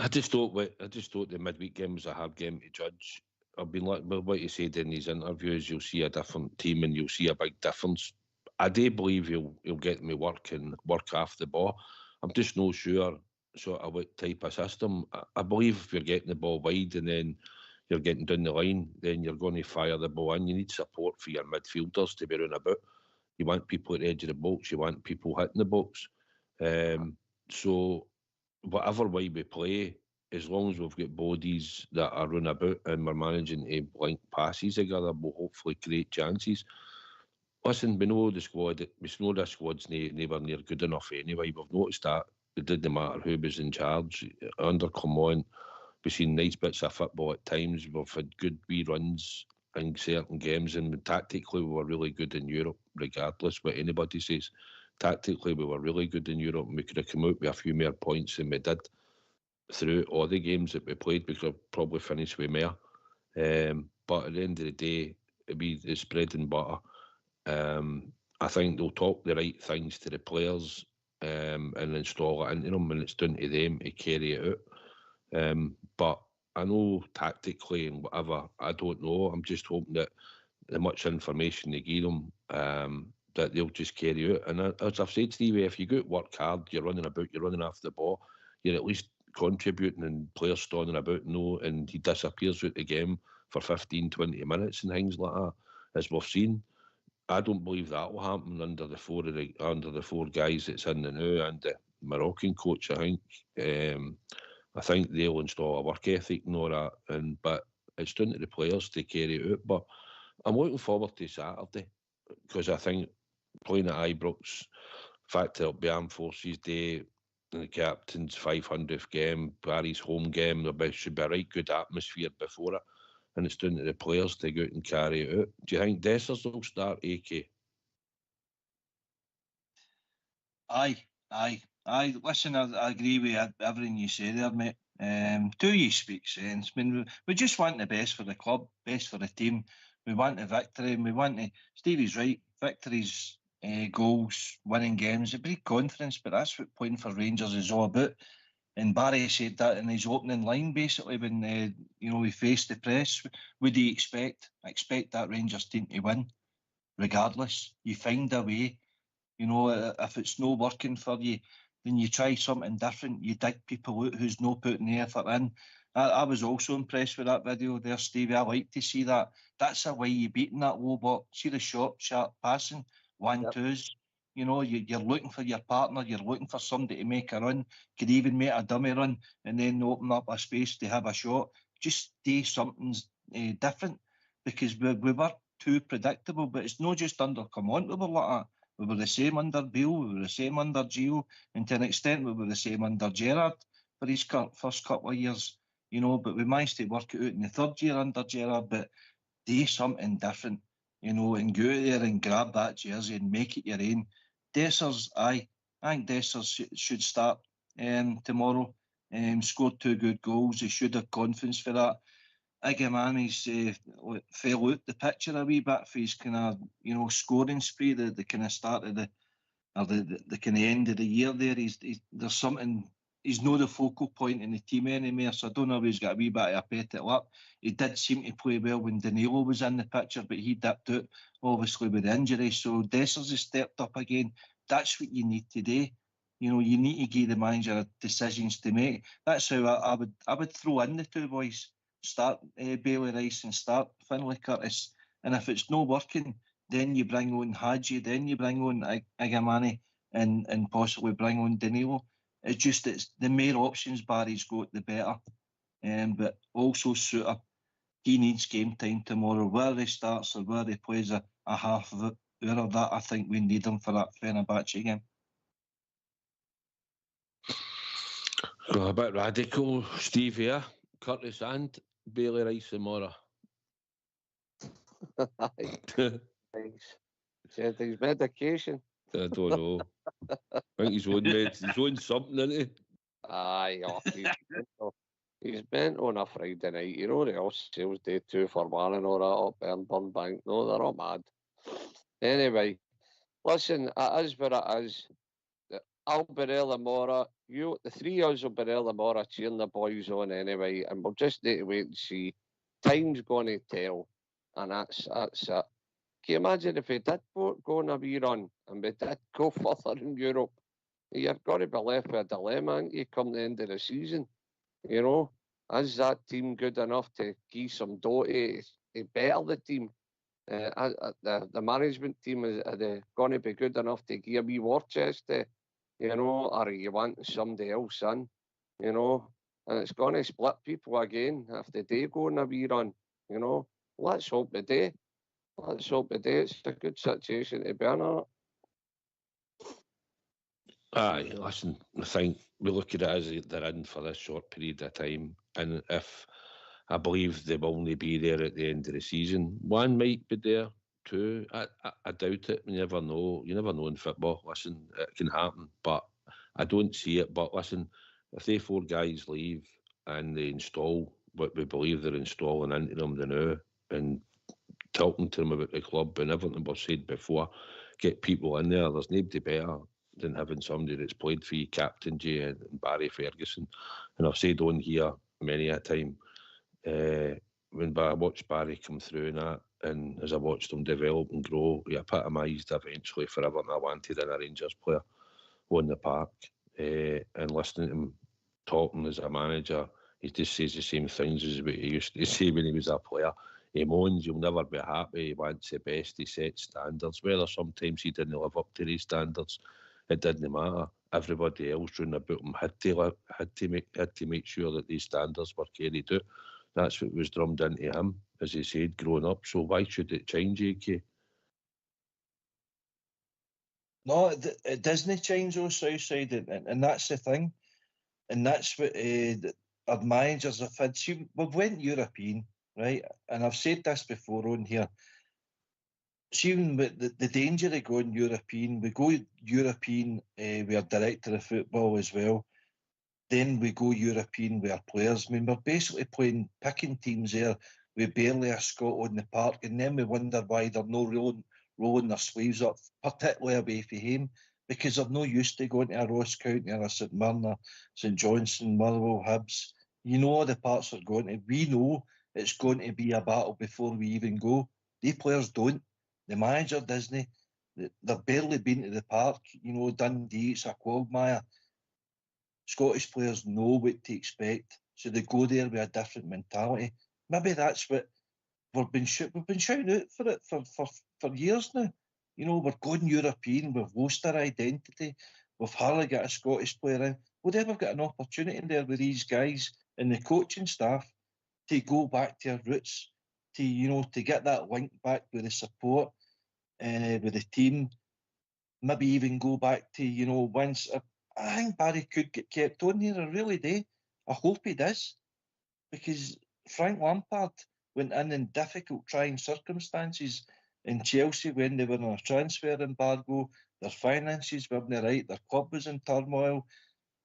just thought the midweek game was a hard game to judge. I've been like what you said in these interviews, you'll see a different team and you'll see a big difference. I do believe he'll get me work and work off the ball. I'm just not sure sort of what type of system. I believe if you're getting the ball wide and then you're getting down the line, then you're going to fire the ball in. You need support for your midfielders to be running about. You want people at the edge of the box. You want people hitting the box. So whatever way we play, as long as we've got bodies that are running about and we're managing to link passes together, we'll hopefully create chances. Listen, we know the squad. We know the squad's never near good enough anyway. We've noticed that. It didn't matter who was in charge. Under Clement, we've seen nice bits of football at times. We've had good wee runs in certain games, and tactically we were really good in Europe, regardless what anybody says. Tactically we were really good in Europe, and we could have come out with a few more points than we did. Through all the games that we played, we could have probably finished with more. But at the end of the day, it's bread and butter. I think they'll talk the right things to the players and install it into them, and it's down to them to carry it out. But I know tactically and whatever, I don't know. I'm just hoping that the much information they give them, that they'll just carry out. And as I've said, Stevie, if you go out work hard, you're running about, you're running after the ball, you're at least contributing, and players standing about, and he disappears out the game for 15, 20 minutes and things like that, as we've seen. I don't believe that will happen under the four guys that's in the now and the Moroccan coach. I think they'll install a work ethic and all that, but it's down to the players to carry it out. But I'm looking forward to Saturday, because I think playing at Ibrox, the fact that it'll be Armed Forces Day, and the captain's 500th game, Barry's home game, there should be a right good atmosphere before it, and it's down to the players to go out and carry it out. Do you think Dessers will start, AK? Aye. Listen, I agree with everything you say there, mate. Do you speak sense? I mean, we just want the best for the club, best for the team. We want the victory, and we want the... Stevie's right, victories, goals, winning games, it breeds confidence, but that's what playing for Rangers is all about. And Barry said that in his opening line, basically, when we faced the press. What do you expect? I expect that Rangers team to win, regardless. You find a way. If it's not working for you, then you try something different. You dig people out who's not putting the effort in. I was also impressed with that video there, Stevie. I like to see that. That's a way you're beating that low ball. See the sharp passing, 1-2s. You're looking for your partner. You're looking for somebody to make a run. Could even make a dummy run and then open up a space to have a shot. Just do something different, because we were too predictable. But it's not just under Clement we were like that. We were the same under Beale, we were the same under Gio, and to an extent we were the same under Gerrard for his first couple of years, but we managed to work it out in the third year under Gerrard. But do something different, and go out there and grab that jersey and make it your own. Dessers, I think Dessers should start tomorrow. Scored 2 good goals, he should have confidence for that. He's fell out the picture a wee bit for his kind of scoring spree, the kind of start of the kind of end of the year there. There's something, he's not the focal point in the team anymore, so I don't know if he's got a wee bit of a petted lip. He did seem to play well when Danilo was in the picture, but he dipped out obviously with the injury. So Dessers has stepped up again. That's what you need to do. You need to give the manager decisions to make. That's how I would throw in the two boys. Start Bailey Rice and start Finlay Curtis, and if it's not working, then you bring on Hadji, then you bring on Igamani, and possibly bring on Danilo. It's the more options Barry's got, the better. But also Suter, he needs game time tomorrow. Where he starts or where he plays a half of it, hour of that, I think we need him for that Fenerbahce game. A bit radical, Steve here. Curtis and Bailey Rice tomorrow. Thanks. Said his medication. I don't know. I think he's on something, isn't he? Aye, he's bent on a Friday night. The all sales day 2 for 1 and all that up in Burnbank. No, they're all mad. Anyway, listen, it is what it is. I'll be Mora. The three of us will be Mora cheering the boys on anyway, and we'll just need to wait and see. Time's going to tell, and that's it. Can you imagine if we did go on a wee run and we did go further in Europe? You're going to be left with a dilemma, aren't you, come the end of the season? You know, is that team good enough to give some dough to better the team? The management team, are they going to be good enough to give a wee war chest to, you know, or are you wanting somebody else in, you know? And it's going to split people again if they do go on a wee run, you know. Let's hope they do. Let's hope they do. It's a good situation to be in. Aye, listen, I think we look at it as they're in for this short period of time, and if I believe they will only be there at the end of the season, one might be there, two, I doubt it. You never know. You never know in football. Listen, it can happen, but I don't see it. But listen, if they four guys leave and they install what we believe they're installing into them now, and talking to them about the club and everything we've said before, get people in there, there's nobody better than having somebody that's played for you, Captain J and Barry Ferguson. And I've said on here many a time, when I watched Barry come through and that, and as I watched him develop and grow, he epitomised eventually for everything I wanted in a Rangers player on the park. And listening to him talking as a manager, he just says the same things as what he used to say when he was a player. He moans, you'll never be happy, he wants the best, he sets standards. Whether sometimes he didn't live up to these standards, it didn't matter. Everybody else round about him had to make sure that these standards were carried out. That's what was drummed into him, as he said, growing up. So why should it change, AK? No, it doesn't change on Southside, and that's the thing. And that's what our managers have had. See, we've went European, right? And I've said this before on here. See, the danger of going European, we go European with our director of football as well. Then we go European with our players. I mean, we're basically picking teams there with barely a Scot on the park, and then we wonder why they're no rolling their sleeves up, particularly away from home, because they're no used to going to a Ross County or a St Mirren or St Johnstone, Motherwell, Hibs. You know all the parts they're going to. We know it's going to be a battle before we even go. These players don't. The manager doesn't. They've barely been to the park. You know, Dundee, it's a quagmire. Scottish players know what to expect, so they go there with a different mentality. Maybe that's what we've been shouting out for it for years now. You know, we're going European, we've lost our identity, we've hardly got a Scottish player in. We'll never get an opportunity there with these guys and the coaching staff to go back to our roots, to get that link back with the support, with the team. Maybe even go back to, once. I think Barry could get kept on here. I really do. I hope he does. Because Frank Lampard went in difficult, trying circumstances in Chelsea when they were on a transfer embargo. Their finances weren't right. Their club was in turmoil.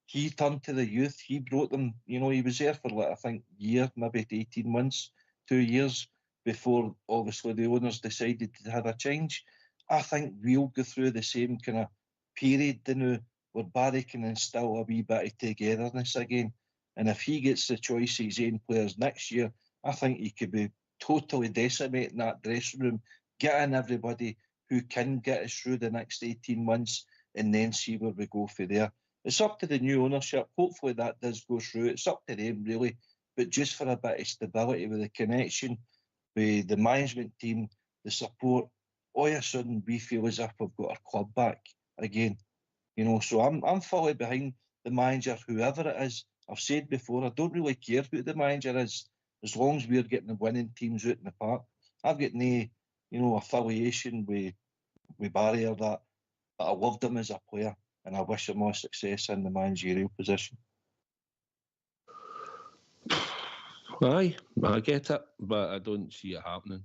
He turned to the youth. He brought them, he was there for, I think, a year, maybe 18 months, 2 years, before, obviously, the owners decided to have a change. I think we'll go through the same kind of period now where Barry can instill a wee bit of togetherness again. And if he gets the choice of his own players next year, I think he could be totally decimating that dressing room, getting everybody who can get us through the next 18 months and then see where we go from there. It's up to the new ownership. Hopefully that does go through. It's up to them, really. But just for a bit of stability with the connection, with the management team, the support, all of a sudden we feel as if we've got our club back again. So I'm fully behind the manager, whoever it is. I've said before, I don't really care who the manager is, as long as we're getting the winning teams out in the park. I've got no, affiliation with Barry or that, but I loved him as a player, and I wish him all success in the managerial position. Aye, I get it, but I don't see it happening,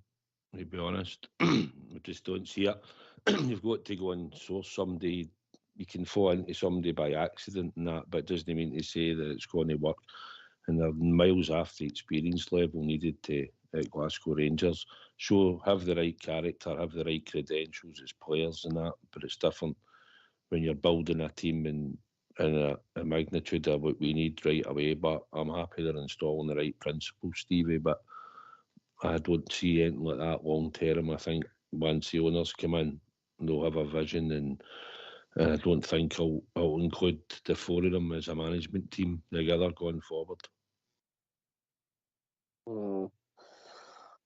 to be honest. I just don't see it. You've got to go and source somebody. You can fall into somebody by accident and that, but it doesn't mean to say that it's going to work. And they're miles off the experience level needed to at Glasgow Rangers. Have the right character, have the right credentials as players and that, but it's different when you're building a team in a magnitude of what we need right away. But I'm happy they're installing the right principles, Stevie, but I don't see anything like that long term. I think once the owners come in, they'll have a vision, and I don't think I'll include the four of them as a management team together going forward.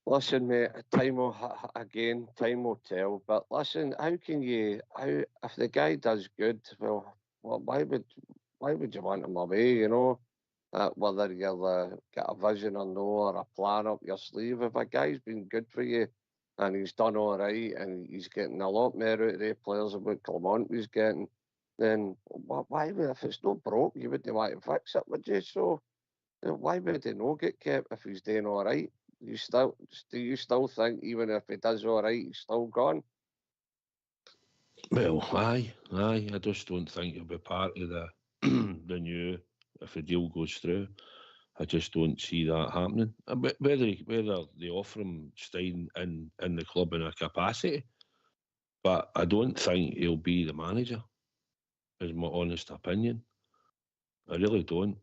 Listen, mate, time will tell. But listen, if the guy does good, well, why would you want him away? You know, whether you've got a vision or no, or a plan up your sleeve. If a guy's been good for you and he's done all right and he's getting a lot more out of the players than what Clement was getting, then why would, if it's not broke, you wouldn't want to fix it, would you? So why would he not get kept if he's doing all right? Do you still think even if he does all right, he's still gone? Well, aye. I just don't think he'll be part of the the new, if the deal goes through. I just don't see that happening. Whether they offer him staying in the club in a capacity, but I don't think he'll be the manager, is my honest opinion. I really don't.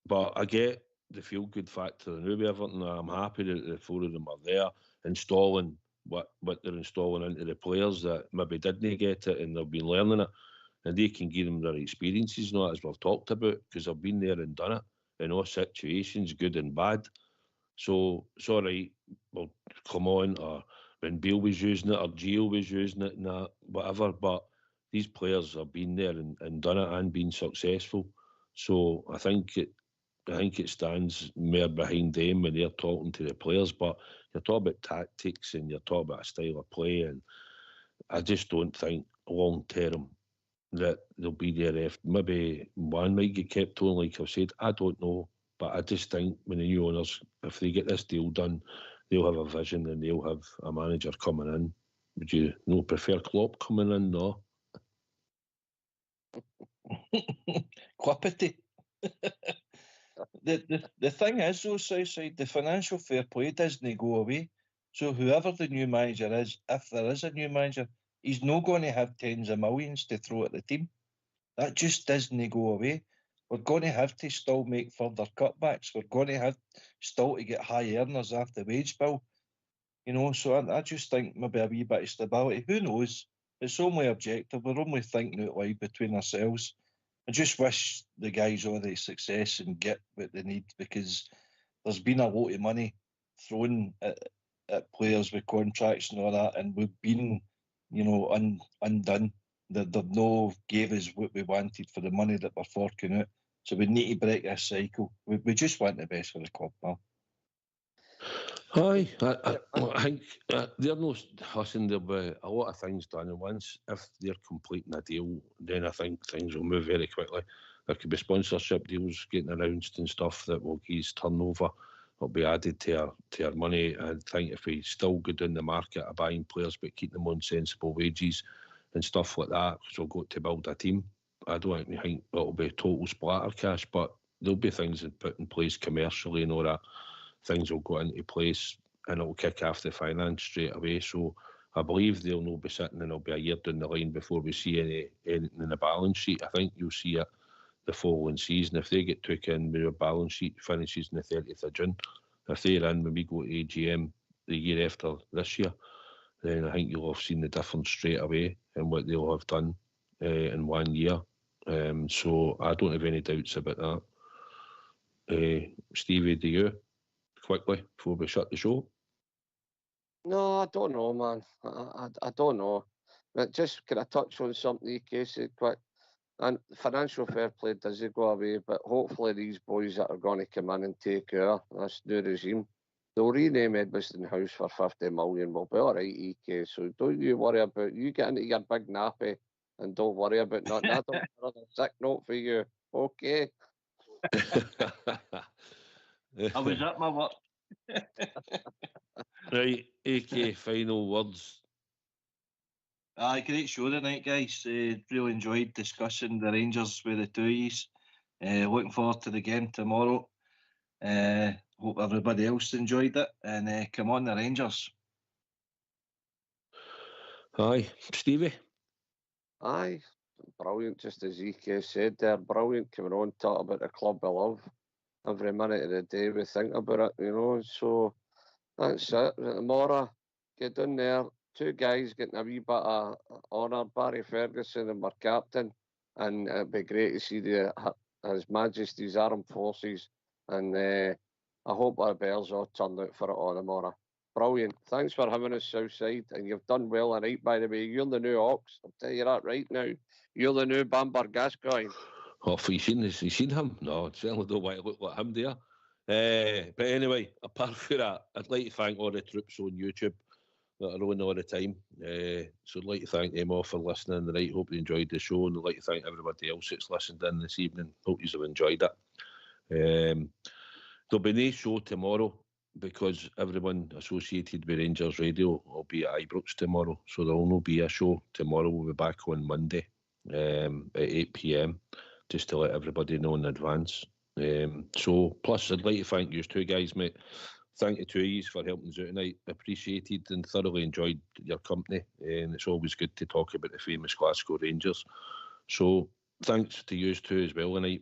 But I get the feel-good factor and everything. I'm happy that the four of them are there installing what they're installing into the players that maybe didn't get it and they've been learning it, and they can give them their experiences, as we've talked about, because they've been there and done it in all situations, good and bad. So it's all right, well, come on, or when Beale was using it or Gio was using it and that, whatever, but these players have been there and done it and been successful. So I think it stands more behind them when they're talking to the players. But you're talking about tactics and you're talking about a style of play, and I just don't think long term that they'll be there. Maybe one might get kept on, like I've said. I don't know, but I just think when the new owners, if they get this deal done, they'll have a vision and they'll have a manager coming in. Would you prefer Klopp coming in? No. Clippity. The thing is, though, Southside, the financial fair play doesn't go away. So whoever the new manager is, if there is a new manager, he's not going to have tens of millions to throw at the team. That just doesn't go away. We're going to have to still make further cutbacks. We're going to have still to get high earners after the wage bill. So I just think maybe a wee bit of stability. Who knows? It's only objective. We're only thinking out loud between ourselves. I just wish the guys all the success and get what they need, because there's been a lot of money thrown at players with contracts and all that, and we've been, undone. They've no gave us what we wanted for the money that we're forking out. So we need to break this cycle. We just want the best for the club, pal. Aye, I think there'll be a lot of things done, and once, if they're completing a deal, then I think things will move very quickly. There could be sponsorship deals getting announced and stuff that will give us turnover, will be added to our money. I think if we still go down the market of buying players but keep them on sensible wages and stuff like that, because we've got to build a team, I don't think it'll be total splatter cash, but there'll be things put in place commercially and all that. Things will go into place and it'll kick off the finance straight away. So I believe they'll not be sitting and it'll be a year down the line before we see anything in the balance sheet. I think you'll see it the following season. If they get took in with a balance sheet finishes on the 30th of June, if they're in when we go to AGM the year after this year, then I think you'll have seen the difference straight away in what they'll have done in 1 year. So I don't have any doubts about that. Stevie, do you? Quickly before we shut the show? No, I don't know, man. I don't know. But just can I touch on something, Casey, quick? And financial fair play doesn't go away, but hopefully these boys that are going to come in and take over this new regime, they'll rename Edmiston House for 50 million. We'll be all right, EK. So don't you worry about, you get into your big nappy and don't worry about nothing. I don't have a sick note for you. Okay. I was at my work. Right, AK, final words. Great show tonight, guys. Really enjoyed discussing the Rangers with the two of you. Looking forward to the game tomorrow. hope everybody else enjoyed it, and come on the Rangers. Aye, Stevie? Aye, brilliant, just as EK said there, brilliant coming on, talk about the club I love. Every minute of the day we think about it, you know, so that's it. Tomorrow, get in there, two guys getting a wee bit of honour, Barry Ferguson and my captain, and it'd be great to see His Majesty's Armed Forces, and I hope our Bears all turn out for it all tomorrow. Brilliant. Thanks for having us, Southside, and you've done well tonight, by the way. You're the new Ox, I'll tell you that right now. You're the new Bamber Gascoigne. Oh, have you seen him? No, I certainly don't want to look like him, do you? But anyway, apart from that, I'd like to thank all the troops on YouTube that are on all the time. So I'd like to thank them all for listening tonight. Hope you enjoyed the show, and I'd like to thank everybody else that's listened in this evening. Hope you have enjoyed it. There'll be no show tomorrow because everyone associated with Rangers Radio will be at Ibrox tomorrow. So there'll no be a show tomorrow. We'll be back on Monday at 8 p.m. just to let everybody know in advance. So, plus, I'd like to thank you two guys, mate. Thank you to you for helping us out tonight. Appreciated and thoroughly enjoyed your company. And it's always good to talk about the famous Glasgow Rangers. So, thanks to you two as well tonight.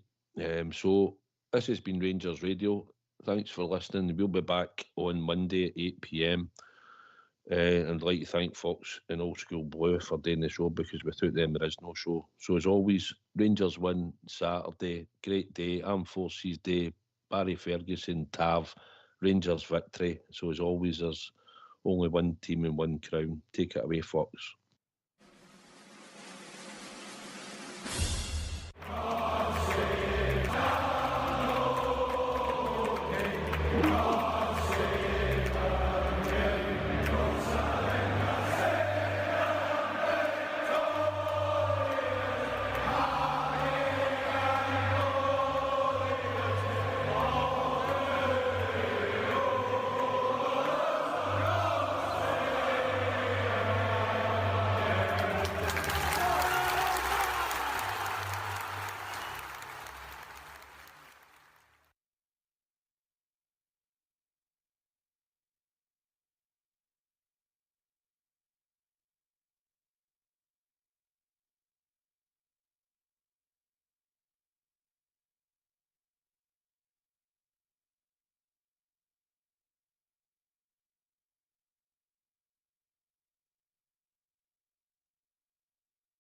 So, this has been Rangers Radio. Thanks for listening. We'll be back on Monday at 8 p.m. And I'd like to thank Fox and Old School Blue for doing the show, because without them there is no show. So as always, Rangers win Saturday. Great day. Armed Forces Day. Barry Ferguson, Tav. Rangers victory. So as always, there's only one team and one crown. Take it away, Fox. Okay.